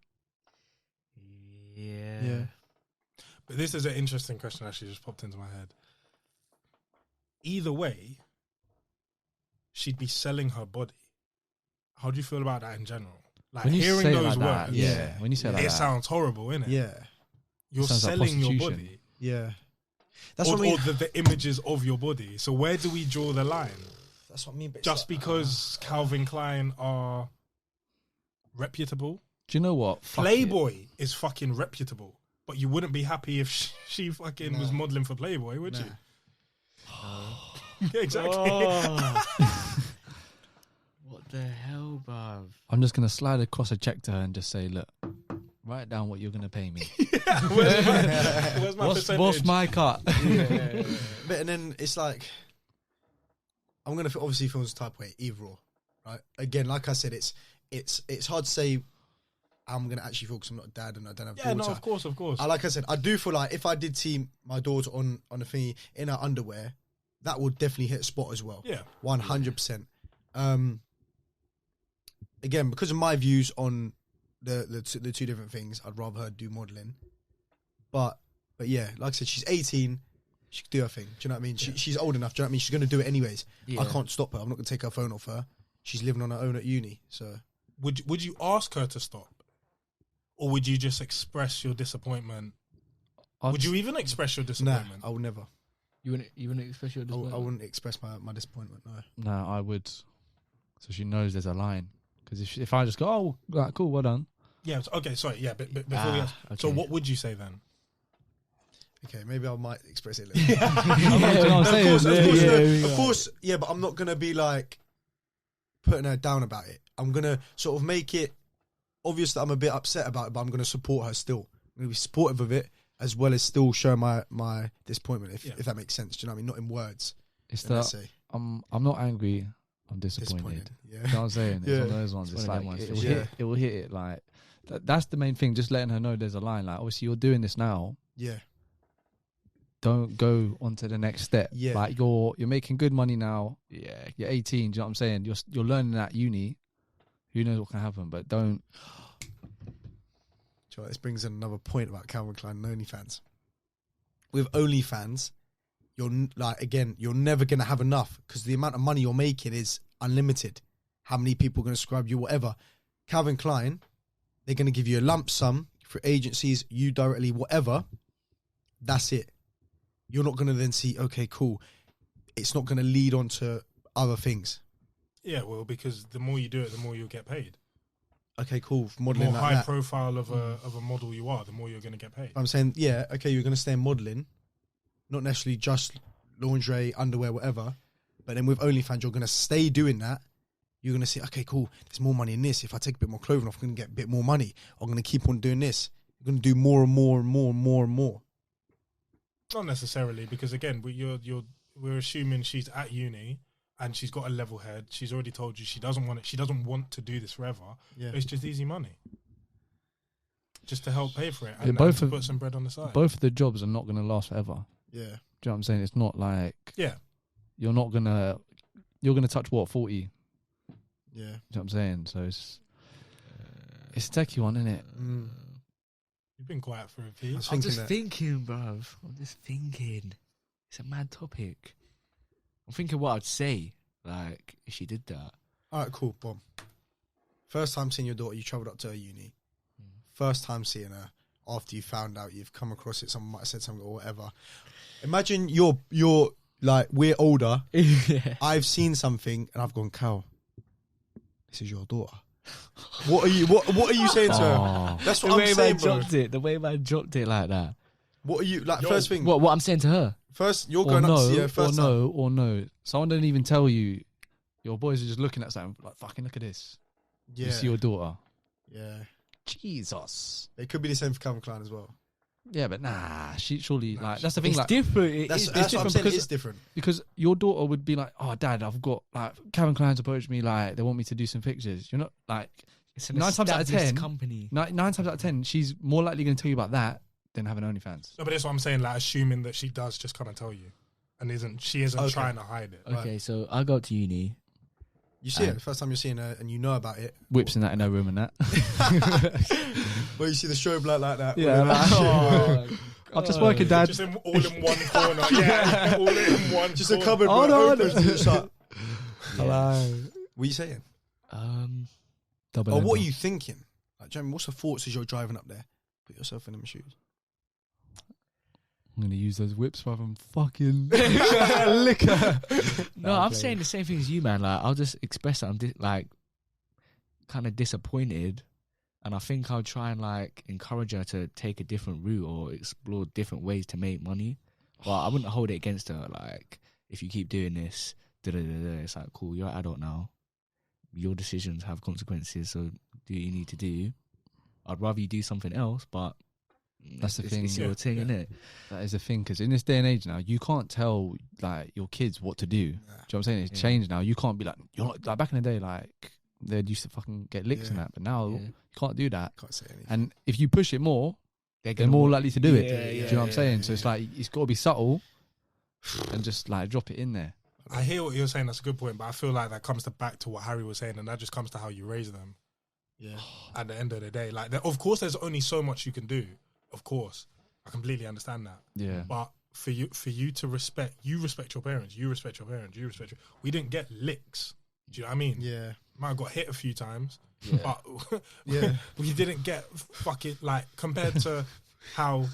Yeah. But this is an interesting question actually just popped into my head. Either way, she'd be selling her body. How do you feel about that in general? Like when you hearing say those like words, that, when you say like it that, sounds horrible, innit? Yeah. You're selling your body. Yeah. That's or, what I mean. Or the images of your body. So where do we draw the line? That's what I mean. Just because Calvin Klein are reputable? Do you know what? Playboy is fucking reputable. But you wouldn't be happy if she fucking was modelling for Playboy, would you? Yeah, exactly. What the hell, bruv? I'm just going to slide across a check to her and just say, look, write down what you're going to pay me. Where's my percentage? What's my cut? Yeah. But and then it's like, I'm going to obviously feel this type of way, either or. Right? Again, like I said, it's hard to say I'm going to actually feel because I'm not a dad and I don't have a daughter. Yeah, no, of course. Like I said, I do feel like if I did see my daughter on a thingy in her underwear, that would definitely hit a spot as well. Yeah. 100%. Again, because of my views on the two different things, I'd rather her do modelling. But yeah, like I said, she's 18. She can do her thing. Do you know what I mean? Yeah. She's old enough. Do you know what I mean? She's going to do it anyways. Yeah. I can't stop her. I'm not going to take her phone off her. She's living on her own at uni. So would you ask her to stop? Or would you just express your disappointment? Would you even express your disappointment? Nah, I would never. You wouldn't express your disappointment? I wouldn't express my disappointment, no. No, I would. So she knows there's a line. Because if I just go, oh, right, cool, well done. Yeah, okay, sorry, yeah, but before we ask, so what would you say then? Okay, maybe I might express it later. Of course, yeah, but I'm not going to be like putting her down about it. I'm going to sort of make it obvious that I'm a bit upset about it, but I'm going to support her still. I'm going to be supportive of it as well as still show my disappointment, if that makes sense. Do you know what I mean? Not in words. It's that I'm not angry, I'm disappointed. Yeah. You know what I'm saying? It's one of those ones. It's like, it will hit it like, that's the main thing, just letting her know there's a line. Like, obviously you're doing this now. Yeah. Don't go on to the next step. Yeah. Like you're making good money now. Yeah. You're 18. Do you know what I'm saying? You're learning at uni. Who knows what can happen? But don't. This brings in another point about Calvin Klein and OnlyFans. With OnlyFans, you're never going to have enough because the amount of money you're making is unlimited. How many people are going to subscribe you, whatever. Calvin Klein, they're going to give you a lump sum for agencies, you directly, whatever. That's it. You're not going to then see, okay, cool. It's not going to lead on to other things. Yeah, well, because the more you do it, the more you'll get paid. Okay, cool. The Modeling more like high that. profile of a model you are, the more you're going to get paid. I'm saying, yeah, okay, you're going to stay in modeling, not necessarily just lingerie, underwear, whatever. But then with OnlyFans, you're going to stay doing that. You're going to say, okay, cool, there's more money in this. If I take a bit more clothing off, I'm going to get a bit more money. I'm going to keep on doing this. You're going to do more and more and more and more and more. Not necessarily, because again, we're assuming she's at uni and she's got a level head. She's already told you she doesn't want it. She doesn't want to do this forever. Yeah. It's just easy money, just to help pay for it and to put some bread on the side. Both of the jobs are not going to last forever. Yeah, do you know what I'm saying? It's not like you're gonna touch what 40. Yeah, do you know what I'm saying? So it's a techie one, isn't it? You've been quiet for a few. I'm just thinking, bruv. I'm just thinking. It's a mad topic. I'm thinking what I'd say, like, if she did that. All right, cool, boom. First time seeing your daughter, you travelled up to her uni. First time seeing her after you found out you've come across it, someone might have said something or whatever. Imagine you're like, we're older. Yeah. I've seen something and I've gone, Cal, this is your daughter. What are you saying to her? That's what I'm saying, bro. The way man dropped it like that. What are you like? First thing. What I'm saying to her. First, you're going up to see her first time. Or no. Someone didn't even tell you. Your boys are just looking at something like, fucking look at this. Yeah. You see your daughter. Yeah. Jesus. It could be the same for Calvin Klein as well. Yeah, but nah. She surely like that's the thing. It's like different. That's what I'm saying. It's different because your daughter would be like, "Oh, Dad, I've got like Calvin Klein's approached me. Like they want me to do some pictures." You're not like it's an 9 times out of 10 company. 9 times out of 10, she's more likely going to tell you about that than having OnlyFans. No, but that's what I'm saying. Like assuming that she does just come and tell you, and she isn't trying to hide it. Okay, so I go to uni. You see it the first time you're seeing her, and you know about it. Whips in her room and that. Where you see the strobe light like that. Yeah, I'm just working, Dad. Just all in one corner. Yeah, all in one. Just corner. a cupboard. Oh no! Hello. What are you saying? What are you thinking? Like, Jeremy, what's the thoughts as you're driving up there? Put yourself in them shoes. I'm going to use those whips rather than fucking liquor. No, I'm saying the same thing as you, man. Like, I'll just express that I'm kind of disappointed, and I think I'll try and like encourage her to take a different route or explore different ways to make money. But I wouldn't hold it against her. Like, if you keep doing this, it's like, cool, you're an adult now. Your decisions have consequences, so do what you need to do. I'd rather you do something else, but that's the thing. It's your thing, isn't it? That is the thing, because in this day and age now, you can't tell like your kids what to do. Do you know what I'm saying? It's changed now. You can't be like, you're not, like back in the day, like they used to fucking get licks and that, but now you can't do that. Can't say anything. And if you push it more, they're more likely to do it. Do you know what I'm saying? So it's like it's got to be subtle and just like drop it in there. I hear what you're saying. That's a good point, but I feel like that comes back to what Harry was saying, and that just comes to how you raise them. Yeah. At the end of the day, like, of course, there's only so much you can do. Of course, I completely understand that. Yeah. But for you to respect your parents. We didn't get licks. Do you know what I mean? Yeah. Might have got hit a few times, but yeah, we didn't get fucking like compared to how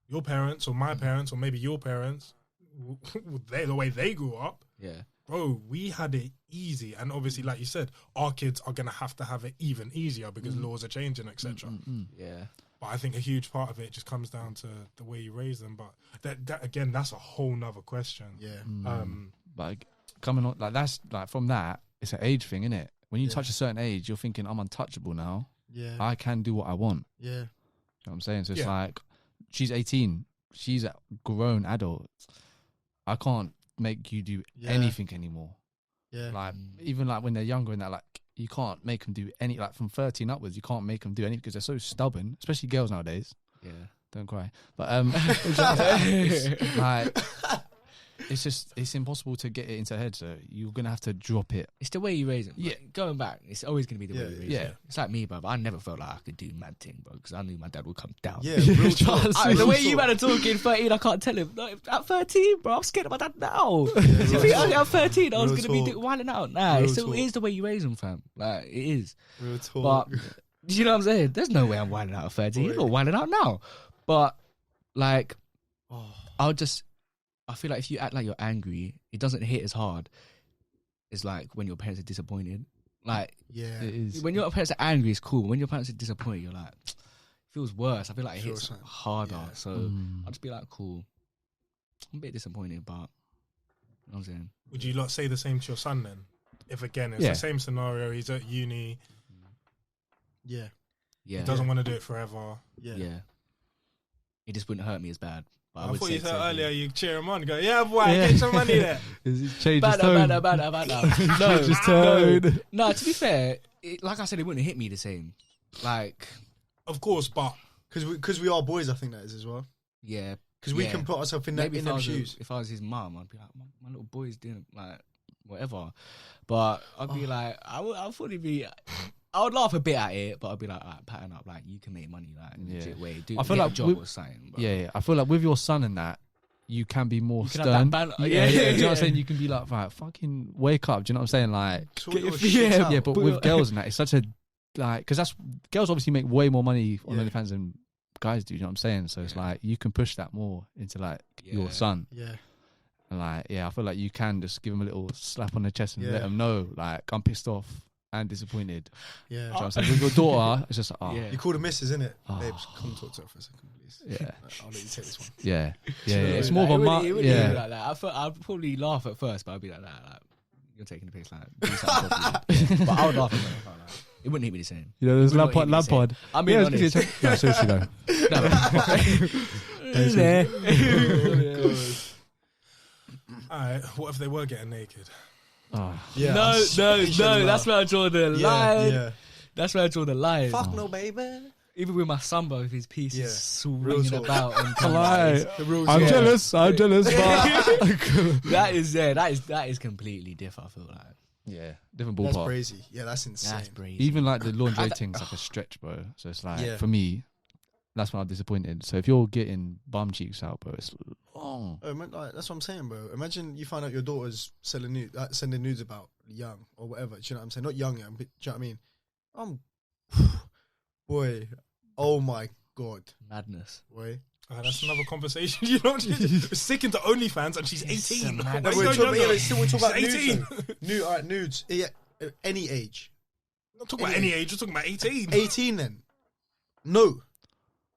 your parents or my parents or maybe your parents, the way they grew up. Yeah. Bro, we had it easy, and obviously, like you said, our kids are gonna have to have it even easier because laws are changing, etc. Yeah. But I think a huge part of it just comes down to the way you raise them. But that again, that's a whole nother question. Yeah. Like coming on, like that's like from that, it's an age thing, isn't it? When you touch a certain age, you're thinking, I'm untouchable now. Yeah. I can do what I want. Yeah. You know what I'm saying? So it's like, she's 18. She's a grown adult. I can't make you do anything anymore. Yeah. Like, even like when they're younger and that, like, you can't make them do any, like from 13 upwards, you can't make them do anything because they're so stubborn, especially girls nowadays. Yeah. Don't cry. But it's like, it's impossible to get it into her head, so you're going to have to drop it. It's the way you raise them. Yeah. Going back, it's always going to be the way you raise them. them. It's like me, bro. I never felt like I could do mad thing, bro, because I knew my dad would come down. Yeah, real talk. The way you man are talking, 13, I can't tell him. No, at 13, bro, I'm scared of my dad now. If he at 13, I was going to be wilding out. Nah, it still is the way you raise them, fam. Like, it is. Real talk. But, you know what I'm saying? There's no way I'm wilding out at 13. You're not wilding out now. But, like, I feel like if you act like you're angry, it doesn't hit as hard as like when your parents are disappointed. Like, yeah, it is. When your parents are angry, it's cool. When your parents are disappointed, you're like, it feels worse. I feel like it hits harder. Yeah. So I'll just be like, cool. I'm a bit disappointed, but know what I'm saying? Would you say the same to your son then? If again it's the same scenario, he's at uni. Yeah. He doesn't want to do it forever. Yeah. It just wouldn't hurt me as bad. But I thought you said earlier you cheer him on, go, yeah, boy, get some money there. Change his tone. No, to be fair, like I said, it wouldn't hit me the same. Like, of course, but because we are boys, I think that is as well. Yeah, because we can put ourselves in them shoes. If I was his mum, I'd be like, my little boy's doing like whatever. But I'd be like, I would laugh a bit at it, but I'd be like, all right, pattern up, like you can make money, like legit way. Do I feel like a job or something. Yeah, I feel like with your son and that, you can be more stern. Do you know what I'm saying? You can be like, right, fucking wake up. Do you know what I'm saying? Like, but with girls and that, it's such a because girls obviously make way more money on OnlyFans than guys do. You know what I'm saying? So it's like you can push that more into like your son. Yeah. And like, I feel like you can just give him a little slap on the chest and let him know, like, I'm pissed off and disappointed. Yeah. You know what I'm saying? With your daughter, it's just like, You called a missus, innit? Babes, come talk to her for a second, please. Yeah. I'll let you take this one. Yeah. It's more of a It wouldn't be like that. I'd probably laugh at first, but I'd be like, you're taking the piss, like, do something properly. But I would laugh at first. It wouldn't hit me the same. You know, there's Lampard. I mean, honest. No, seriously though. Alright, what if they were getting naked? No, that's where I draw the line. Yeah. That's where I draw the line. Fuck no, baby. Even with my Samba, with his pieces swinging about. And I'm jealous. But that is completely different. I feel like. Yeah, different ballpark. That's crazy. Yeah, that's insane. That's crazy. Even like the lingerie thing's like a stretch, bro. So it's like for me, that's when I'm disappointed. So if you're getting bum cheeks out, bro, it's long. That's what I'm saying, bro. Imagine you find out your daughter's sending nudes about young or whatever. Do you know what I'm saying? Not young, but do you know what I mean? Boy, oh my god, madness. Boy. That's another conversation. You know, sticking to OnlyFans and she's 18. We're talking about 18. Nudes. Yeah, any age. Not talking about any age. We're talking about 18. 18 then. No.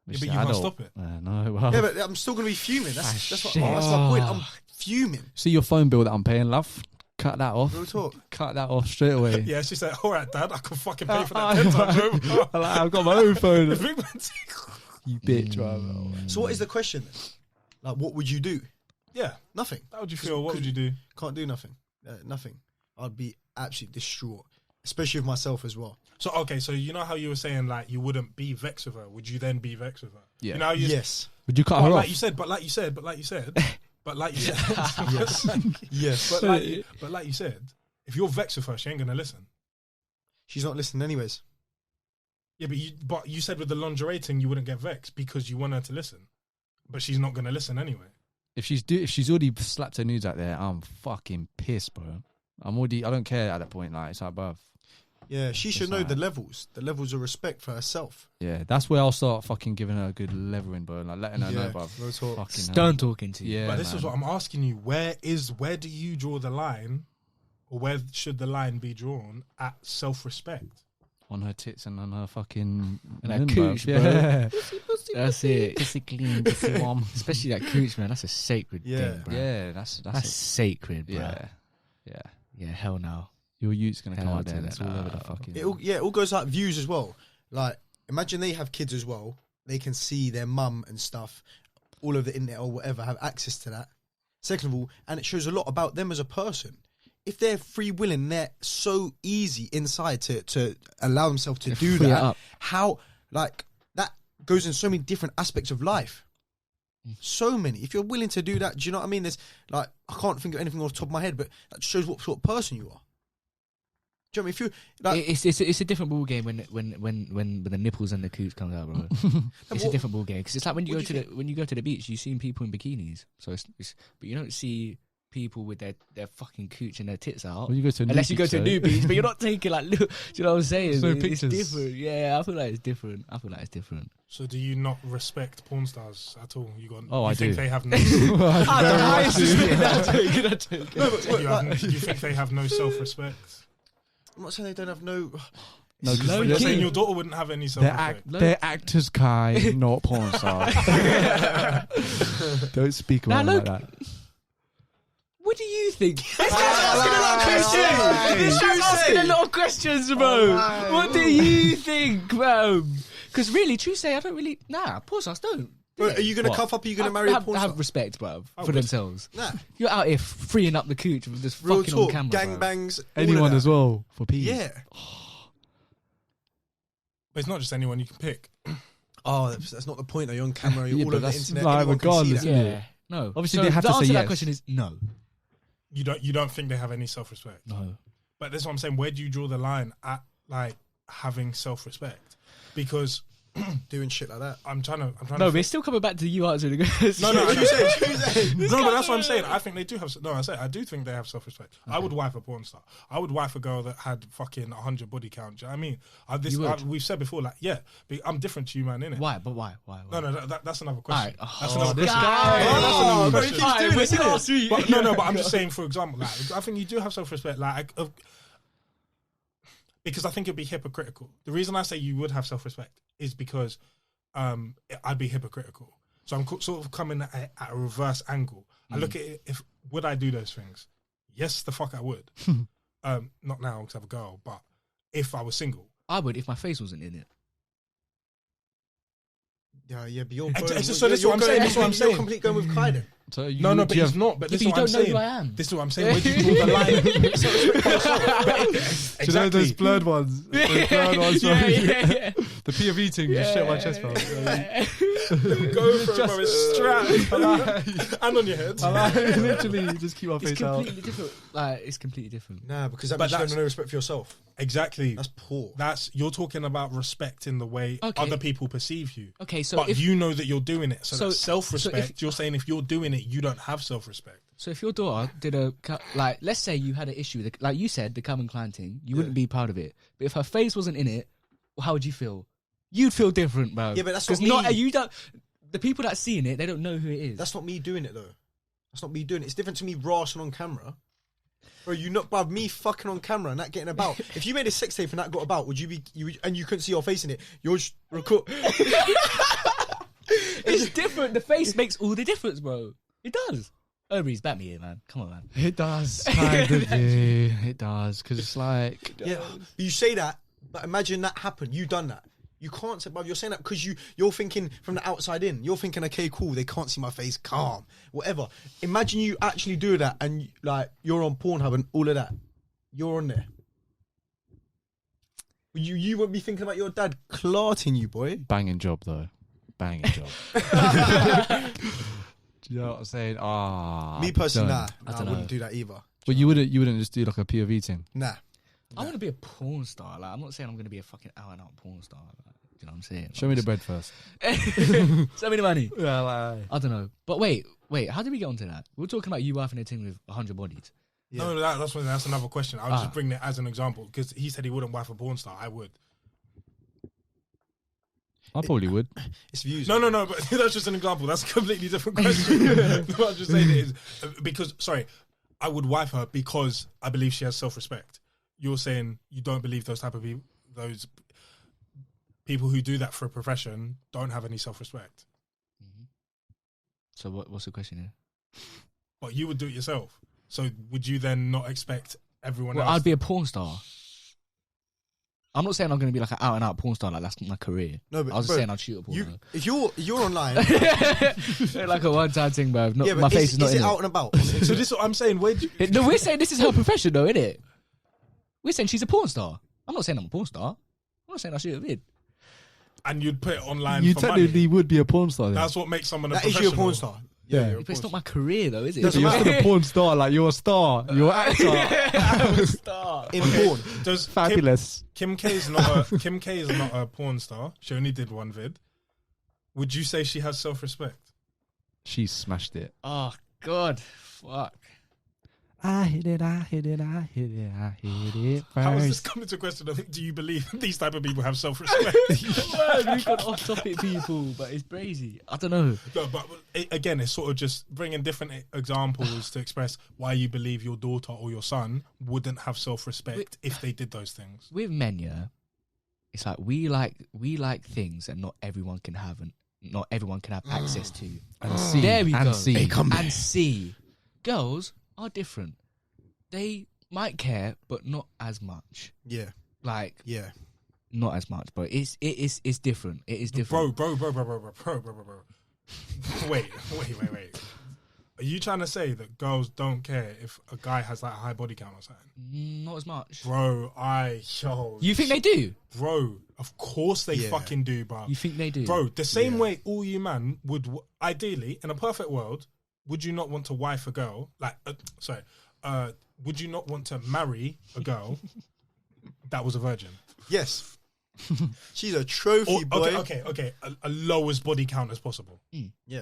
Yeah, but you can't stop it. No. Well. Yeah, but I'm still going to be fuming. That's my point. I'm fuming. See your phone bill that I'm paying, love? Cut that off. Real talk. Cut that off straight away. Yeah, she's like, all right, Dad, I can fucking pay for that 10 times over. I've got my own phone. You bitch, bro. So what is the question then? Like, what would you do? Yeah. Nothing. How would you feel? What would you do? Can't do nothing. Nothing. I'd be absolutely distraught. Especially with myself as well. So, okay, so you know how you were saying, like, you wouldn't be vexed with her? Would you then be vexed with her? Yeah. You know how you yes. Would you cut her off? Like you said. Yes. But like you said, if you're vexed with her, she ain't going to listen. She's not listening anyways. Yeah, but you said with the lingerie thing you wouldn't get vexed because you want her to listen, but she's not going to listen anyway. If she's already slapped her nudes out there, I'm fucking pissed, bro. I don't care at that point. Like, it's like, bruv. Yeah, she should know the levels of respect for herself. Yeah, that's where I'll start fucking giving her a good leveling, bro. Like letting her know, bruv. Stern talking to you. Yeah, but this is what I'm asking you: where do you draw the line, or where should the line be drawn at self-respect? On her tits and on her fucking and her cooch, bro. Yeah. That's it. Pussy clean, pussy warm. Especially that cooch, man. That's a sacred thing, bro. Yeah, that's sacred, bro. Yeah. Hell no. Your youth's gonna come out there. It's all over the fucking. It all goes like views as well. Like, imagine they have kids as well. They can see their mum and stuff all over the internet or whatever, have access to that. Second of all, and it shows a lot about them as a person. If they're free willing, they're so easy inside to allow themselves to do that. How, like, that goes in so many different aspects of life. So many. If you're willing to do that, do you know what I mean? There's, like, I can't think of anything off the top of my head, but that shows what sort of person you are. Do you know what I mean? If you, like, it's a different ball game when the nipples and the coots comes out, bro. It's a different ball game because it's like when you go to the beach, you see people in bikinis. So it's but you don't see people with their fucking cooch and their tits out. Well, you go to unless you go to a new beach, but you're not taking like, do you know what I'm saying? No it's pictures. Different. Yeah, I feel like it's different. So do you not respect porn stars at all? You I think do. they have no? do you think they have no self-respect? I'm not saying they don't have no. You're saying your daughter wouldn't have any self-respect. They're actors, Kai, not porn stars. Don't speak about them like that. what do you think? This guy's asking a lot of questions. This guy's asking a lot of questions, bro. What do you think, bro? Because really, true say, I don't really. Nah, porn stars don't. Bro, are you going to cuff up? Are you going to marry a porn star? Have respect, bro, for themselves. Nah. You're out here freeing up the cooch with this Real fucking talk, on camera. gangbangs. Anyone as well for peas. Yeah. But it's not just anyone you can pick. Oh, that's not the point. Though. You're on camera. You're all over the internet. Like, Anyone can see that. Yeah. No. Obviously, so they have the to answer say to that yes. question is no. You don't think they have any self-respect? No. But that's what I'm saying. Where do you draw the line at like having self-respect? Because doing shit like that. I'm trying to. No, we're still coming back to you answering the question. No, Who's saying? No, but that's what I'm saying. I think they do have. No, I do think they have self-respect. Okay. I would wife a porn star. I would wife a girl that had fucking 100 body count. Do you know what I mean? We've said before, like, yeah, I'm different to you, man, innit? Why? But why? No, that's another question. Right. That's another this question. guy. That's another question. But No, but I'm just saying, for example, like, I think you do have self-respect, like, because I think it'd be hypocritical. The reason I say you would have self-respect is because I'd be hypocritical. So I'm sort of coming at a reverse angle. I look at it, would I do those things? Yes, the fuck I would. Not now because I have a girl, but if I was single. I would if my face wasn't in it. Yeah, but you're that's what I'm saying. You're completely going with Kai then. So but he's not. But this is what I'm saying. You don't know who I am. This is what I'm saying. Where do you draw the line? Exactly. You know those blurred ones? Those blurred ones. Yeah. The POV thing just shit my chest, bro. Go for it, bro. It's strapped. And on your head. Literally, just keep our face out. It's completely different. Like, it's completely different. Nah, because that means you don't have no respect for yourself. Exactly. That's poor. You're talking about respect in the way other people perceive you. Okay, so but you know that you're doing it. So that's So self-respect. if, you're saying if you're doing it, you don't have self-respect. So if your daughter did let's say you had an issue with like you said, the Calvin Klein thing, you wouldn't be proud of it. But if her face wasn't in it, well, how would you feel? You'd feel different, bro. Yeah, but that's not you don't. The people that seeing it, they don't know who it is. That's not me doing it though. That's not me doing it. It's different to me rashing on camera. Bro, bruv, me fucking on camera and that getting about. If you made a sex tape and that got about, would you be and you couldn't see your face in it? You're just record. It's different. The face makes all the difference, bro. It does. Breeze, back me here, man. Come on, man. It does, kind of. It does, because it's like... Yeah, but you say that, but imagine that happened. You done that. You can't say, bruv, you're saying that because you're thinking from the outside in. You're thinking, okay, cool, they can't see my face, calm, whatever. Imagine you actually do that and like you're on Pornhub and all of that. You're on there. You wouldn't be thinking about your dad clarting you, boy. Banging job, though. Banging job. Do you know what I'm saying? Me personally, nah, I wouldn't do that either. But you wouldn't just do like a POV thing? Nah. I want to be a porn star. Like, I'm not saying I'm going to be a fucking out-and-out porn star. Like, you know what I'm saying? Show me the bread first. Show me the money. Yeah, like... I don't know. But wait. How did we get onto that? We were talking about you wifing a team with 100 bodies. Yeah. No, that's another question. I was just bringing it as an example because he said he wouldn't wife a porn star. I would. I probably would. It's views. No, but that's just an example. That's a completely different question. What I'm just saying is because, I would wife her because I believe she has self-respect. You're saying you don't believe those type of people, those people who do that for a profession don't have any self-respect. Mm-hmm. So what's the question here? But you would do it yourself. So would you then not expect everyone else? I'd be a porn star. I'm not saying I'm going to be like an out-and-out porn star, like that's my career. No, but I was just saying I'd shoot a porn. If you're online, like a one-time thing, bro. My face is not in it. Is it out and about? So this is what I'm saying. No, we're saying this is her profession, though, isn't it? We're saying she's a porn star. I'm not saying I'm a porn star. I'm not saying I shoot a vid. And you'd put it online. You for technically money. would be a porn star. Then. That's what makes someone a that professional. Is you a porn star? Yeah, but it's not my career, though, is it? You're still a porn star. Like you're a star. You're an actor. I'm a star in porn. Does fabulous. Kim K is not a porn star. She only did one vid. Would you say she has self-respect? She smashed it. Oh God, fuck. I hit it first. How is this coming to a question of do you believe these type of people have self-respect? Man, we've got off-topic people, but it's crazy. I don't know. No, but again, it's sort of just bringing different examples to express why you believe your daughter or your son wouldn't have self-respect if they did those things. With men, yeah, it's like we like things that not everyone can have and not everyone can have access to. And see. There we go. And see. And see. Girls are different. They might care, but not as much. Yeah. Like, yeah, not as much, but it's different. It is different. Bro. Wait. Are you trying to say that girls don't care if a guy has like a high body count or something? Not as much. Bro, You think they do? Bro, of course they fucking do, bro. You think they do? Bro, the same way all you man would, ideally, in a perfect world, would you not want to wife a girl? Like, would you not want to marry a girl that was a virgin? Yes. She's a trophy boy. Okay. A lowest body count as possible. Yeah.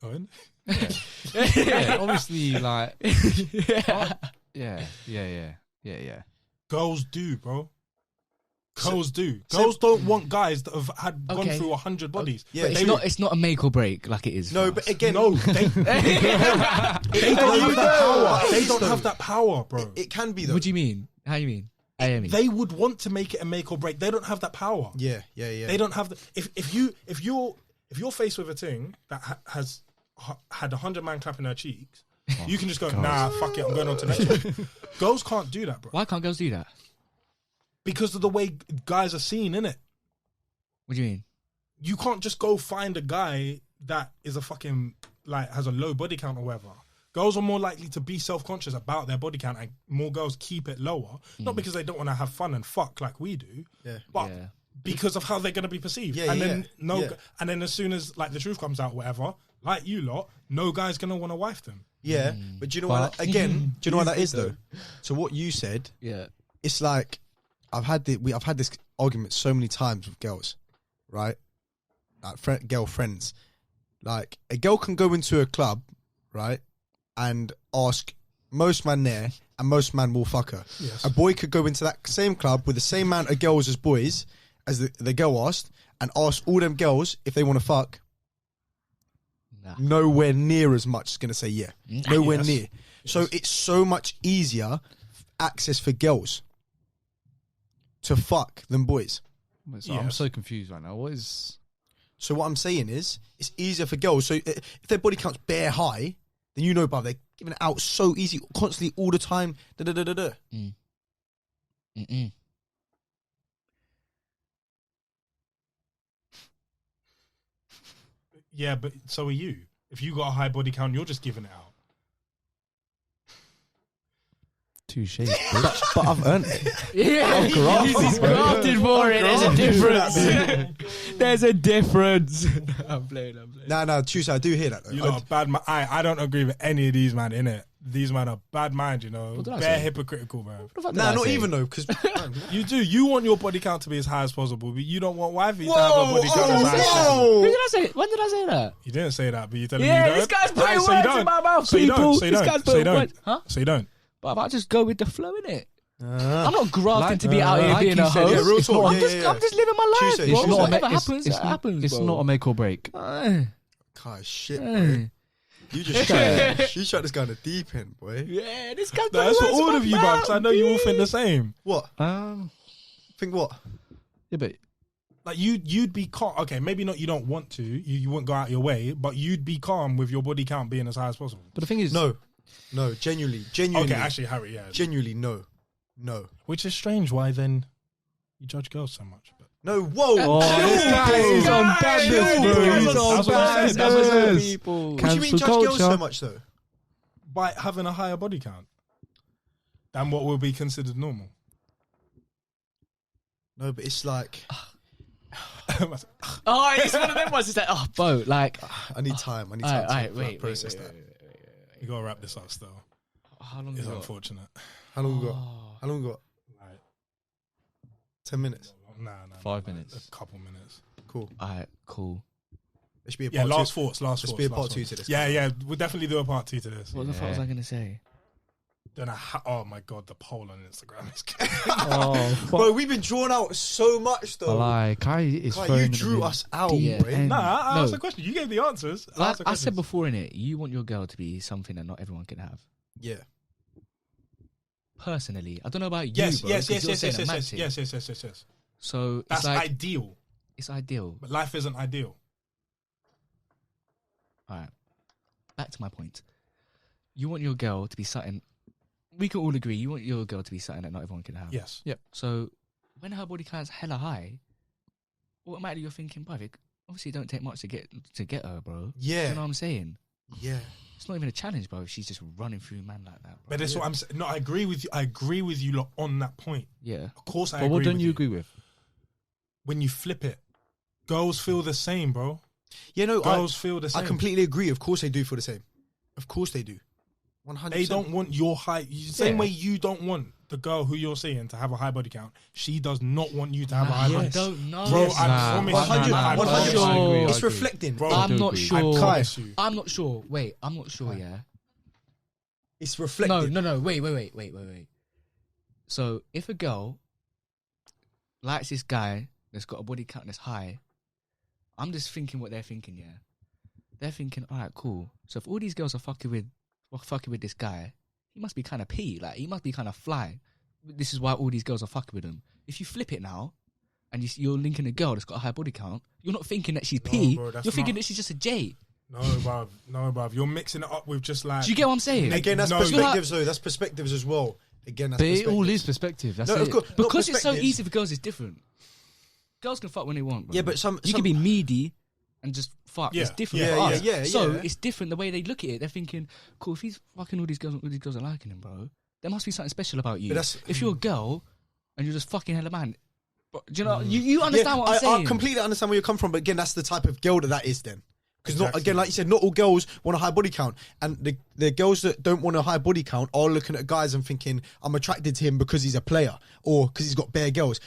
Owen? Yeah, obviously, like, yeah. Girls do, bro. Girls do. Girls don't want guys that have gone through 100 bodies. Yeah, it's not a make or break like it is. No, but again, they don't have that power, bro. It can be though. What do you mean? How do you mean? They would want to make it a make or break. They don't have that power. Yeah. They don't have the. If you're faced with a thing that has had 100 man clapping their cheeks, you can just go, nah, fuck it, I'm going on to the next one. Girls can't do that, bro. Why can't girls do that? Because of the way guys are seen, innit? What do you mean? You can't just go find a guy that is a fucking, like, has a low body count or whatever. Girls are more likely to be self-conscious about their body count, and more girls keep it lower. Not because they don't want to have fun and fuck like we do, but because of how they're going to be perceived. And then as soon as, like, the truth comes out, whatever, like you lot, no guy's going to want to wife them. Yeah, but do you know what? Again, do you know what that is though? So what you said, it's like I've had this argument so many times with girls, right? Like girlfriends. Like a girl can go into a club, right, and ask most man there, and most man will fuck her. Yes. A boy could go into that same club with the same amount of girls as boys, as the girl asked, and ask all them girls if they want to fuck. Nah. Nowhere near as much is going to say nowhere near. So it's so much easier access for girls to fuck than boys. I'm so confused right now. What is? So what I'm saying is, it's easier for girls. So if their body count's bare high, then you know, bruv, they're giving it out so easy, constantly, all the time. Yeah, but so are you. If you got a high body count, you're just giving it out. Touche. But I've earned it. Yeah, he's grafted for it. There's a difference. There's a difference. I'm playing. Nah, Tuesday, I do hear that though. You lot are bad mind. I don't agree with any of these man, innit? These man are bad mind, you know. Bare hypocritical, bro. Nah, not even though, because you do. You want your body count to be as high as possible, but you don't want wifey to have a body count as high as possible. Who did I say? When did I say that? You didn't say that, but you're telling me you don't. This guy's putting words in my mouth, people. So you don't. Huh? So you don't. But I just go with the flow, innit? I'm not grafting to be out here being a host. Yeah, real talk. I'm just living my life. Tuesday, Bro. it's not Whatever happens, it happens. It's not a make or break. God, shit, boy. You just shot this guy in the deep end, boy. Yeah, this guy's That's for all of you, bro, because I know you all think the same. What? Think what? Yeah, but like you'd be calm. Okay, maybe not. You don't want to. You wouldn't go out your way, but you'd be calm with your body count being as high as possible. the thing is, No, genuinely. Okay, actually, Harry, yeah, genuinely, no. Which is strange. Why then you judge girls so much? But No, whoa. this guy is on badness, bro. He's on badness. People. What do you mean judge girls so much though? by having a higher body count than what will be considered normal. No, but it's like Oh, it's one of them ones. It's like, oh, Bo, like I need time. Wait, process that. You gotta wrap this up still. How long It's is it? unfortunate. How long we got? How long we got? Like 10 minutes. Nah. 5 minutes. A couple minutes. Cool. Alright, cool. There should be a Yeah, part last two. thoughts. Let's be a part two to this. Yeah, we'll definitely do a part 2 to this. What the fuck was I gonna say? Then oh my god, the poll on Instagram is Bro, we've been drawn out so much though. Like, Kai is Kai, throwing you drew us out, Yeah. bro. And- Nah, I asked No. the question. You gave the answers. Like I said before, in it, you want your girl to be something that not everyone can have. Yeah. Personally, I don't know about you. Yes. bro, 'cause you're saying a mad thing. Yes. So That's it's like ideal, it's ideal. but life isn't ideal. All right, back to my point. you want your girl to be something. We can all agree you want your girl to be something that not everyone can have. Yes. Yep. So when her body count's hella high, automatically you're thinking, bro, it obviously don't take much to get her, bro. Yeah. You know what I'm saying? Yeah. It's not even a challenge, bro. She's just running through man like that, bro. But that's what I'm saying. No, I agree with you. I agree with you lot on that point. Yeah. Of course, I But agree what don't with you agree with? When you flip it, girls feel the same, bro. Yeah, no, Girls feel the same. I completely agree. Of course they do feel the same. Of course they do. 100%. They don't want your height. Same way you don't want the girl who you're seeing to have a high body count. She does not want you to have a high body count. I don't know. Bro, I promise 100, you. I promise you. It's reflecting. Bro, I'm not sure. I promise you. I'm not sure. Wait, I'm not sure, yeah. It's reflecting. No. Wait. So if a girl likes this guy that's got a body count that's high, I'm just thinking what they're thinking, yeah. They're thinking, all right, cool. So if all these girls are fucking with this guy, he must be kind of P. Like, he must be kind of fly. This is why all these girls are fucking with him. If you flip it now, and you're linking a girl that's got a high body count, you're not thinking that she's P. bro, you're thinking that she's just a J. No, bruv. You're mixing it up with just like... Do you get what I'm saying? Again, that's No, perspectives, though. That's perspectives as well. Again, that's But it all perspectives. is perspective. That's No, it. of course, Because it's so perspectives. easy for girls, it's different. Girls can fuck when they want, bro. Yeah, but you can be meaty and just fuck. Yeah. It's different Yeah, for yeah, us. yeah, So yeah. it's different the way they look at it. They're thinking, cool, if he's fucking all these girls are liking him, bro, there must be something special about you. If you're a girl and you're just fucking hella man, bro, do you know? You understand what I'm saying? I completely understand where you come from, but again, that's the type of girl that is then. Because not again, like you said, not all girls want a high body count, and the girls that don't want a high body count are looking at guys and thinking, I'm attracted to him because he's a player or because he's got bare girls.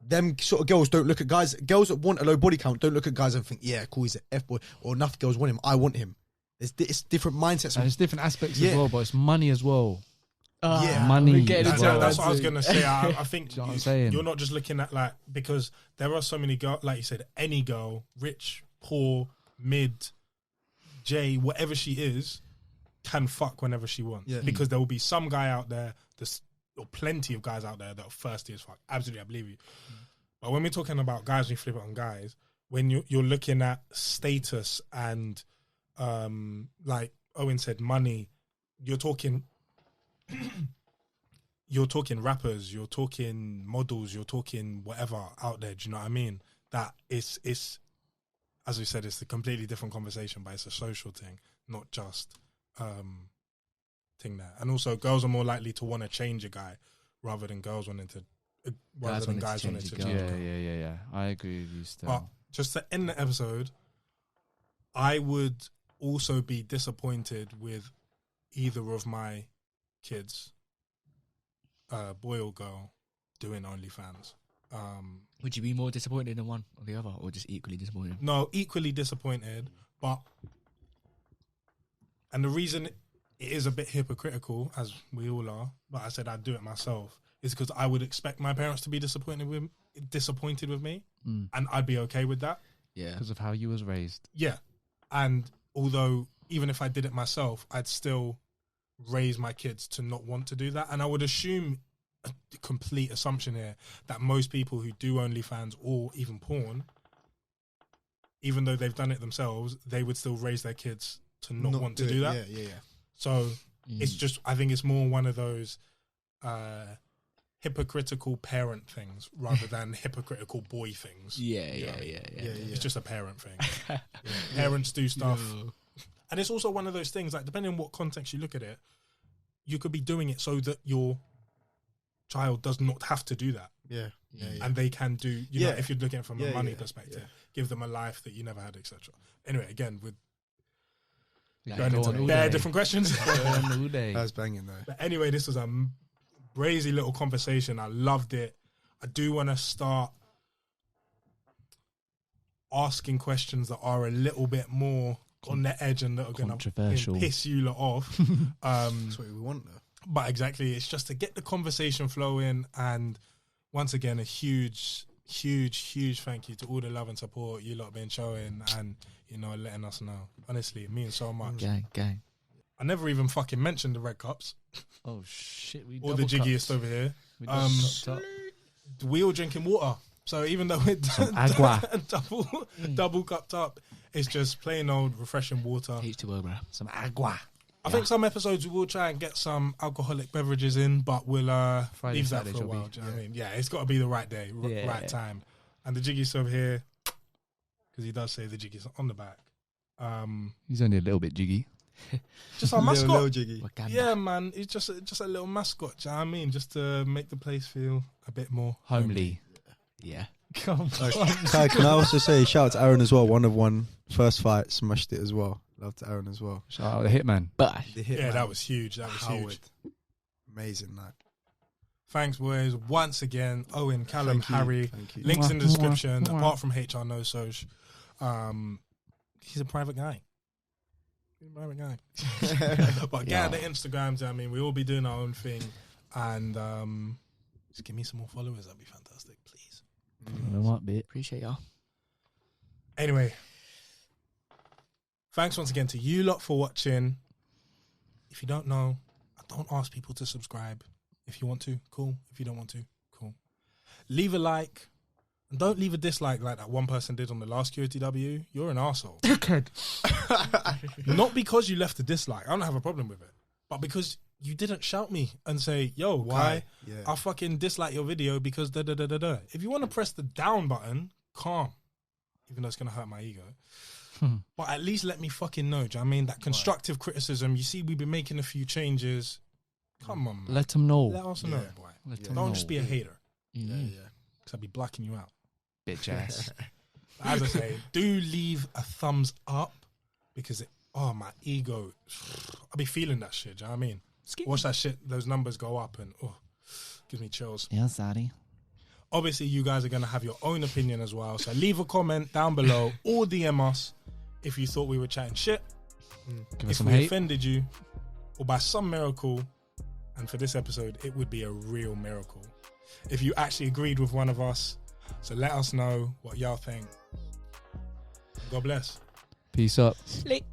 Them sort of girls don't look at guys. Girls that want a low body count don't look at guys and think, yeah, cool, he's an F boy. Or enough girls want him. I want him. It's different mindsets. And it's different aspects as well, but it's money as well. Yeah. Money. That's what I was going to say. I think You know what I'm saying? You're not just looking at like, because there are so many girls, like you said, any girl, rich, poor, mid, J, whatever she is, can fuck whenever she wants. Yeah. Because there will be some guy out there, or plenty of guys out there that are thirsty as fuck. Absolutely, I believe you. But when we're talking about guys, we flip it on guys. When you're looking at status and, like Owen said, money, you're talking rappers, you're talking models, you're talking whatever out there. Do you know what I mean? That it's as we said, it's a completely different conversation, but it's a social thing, not just thing there. And also, girls are more likely to want to change a guy rather than guys wanting to change a girl. Yeah. I agree with you still. But just to end the episode, I would also be disappointed with either of my kids, boy or girl, doing OnlyFans. Would you be more disappointed in one or the other, or just equally disappointed? No, equally disappointed, and the reason it is a bit hypocritical, as we all are, but I said I'd do it myself, is because I would expect my parents to be disappointed with me, and I'd be okay with that. Yeah, because of how you was raised. Yeah, and although even if I did it myself, I'd still raise my kids to not want to do that, and I would assume a complete assumption here that most people who do OnlyFans or even porn, even though they've done it themselves, they would still raise their kids to not want to do that. Yeah. So it's just, I think it's more one of those hypocritical parent things rather than hypocritical boy things. Yeah. It's just a parent thing. Parents do stuff. And it's also one of those things, like, depending on what context you look at it, you could be doing it so that your child does not have to do that. Yeah. And they can do, you know, if you're looking at it from a money perspective, give them a life that you never had, etc. Anyway, again, with going into bare different questions. That's banging though. But anyway, this was a brazy little conversation. I loved it. I do want to start asking questions that are a little bit more on the edge and that are going to piss you lot off. That's what we want though. But exactly, it's just to get the conversation flowing. And once again, a huge thank you to all the love and support you lot have been showing and, you know, letting us know. Honestly, it means so much. Gang. I never even fucking mentioned the red cups. Oh shit, or the jiggiest over here. We all drinking water. So even though it's double cupped up, it's just plain old refreshing water. H2O, bro. Some agua. I think some episodes we will try and get some alcoholic beverages in, but we'll leave that for a while. Do you know what I mean? Yeah, it's got to be the right day, right time. And the Jiggiest over here, because he does say the Jiggiest on the back. He's only a little bit jiggy. Just our mascot. Little Jiggy. Yeah, man. He's just a little mascot. Do you know what I mean? Just to make the place feel a bit more homely. Yeah. Come on. Kai, can I also say shout out to Aaron as well? Won first fight, smashed it as well. Love to Aaron as well. Shout out the Hitman. That was huge. That was huge. Amazing night. Thanks, boys. Once again, Owen, Callum, Harry. Links in the description. Apart from HR No Soch, he's a private guy. But get the Instagrams. I mean, we all be doing our own thing, and just give me some more followers. That'd be fantastic, please. Appreciate y'all. Anyway, thanks once again to you lot for watching. If you don't know, I don't ask people to subscribe. If you want to, cool. If you don't want to, cool. Leave a like. And don't leave a dislike like that one person did on the last QOTW. You're an arsehole. Dickhead. Not because you left a dislike. I don't have a problem with it. But because you didn't shout me and say, yo, why? Yeah. I fucking dislike your video because da-da-da-da-da. If you want to press the down button, calm. Even though it's going to hurt my ego. But at least let me fucking know. Do you know what I mean? That constructive criticism. You see, we've been making a few changes. Come on, man. Let them know. Let us know, boy. Don't just be a hater. Yeah. Because I'll be blacking you out. Bitch ass. As I say, do leave a thumbs up because my ego, I'll be feeling that shit. Do you know what I mean? Watch that shit, those numbers go up and gives me chills. Yeah, Zaddy. Obviously, you guys are going to have your own opinion as well. So leave a comment down below or DM us if you thought we were chatting shit. Give us if some we hate. offended you or by some miracle, and for this episode, it would be a real miracle if you actually agreed with one of us. So let us know what y'all think. God bless. Peace up. Slick.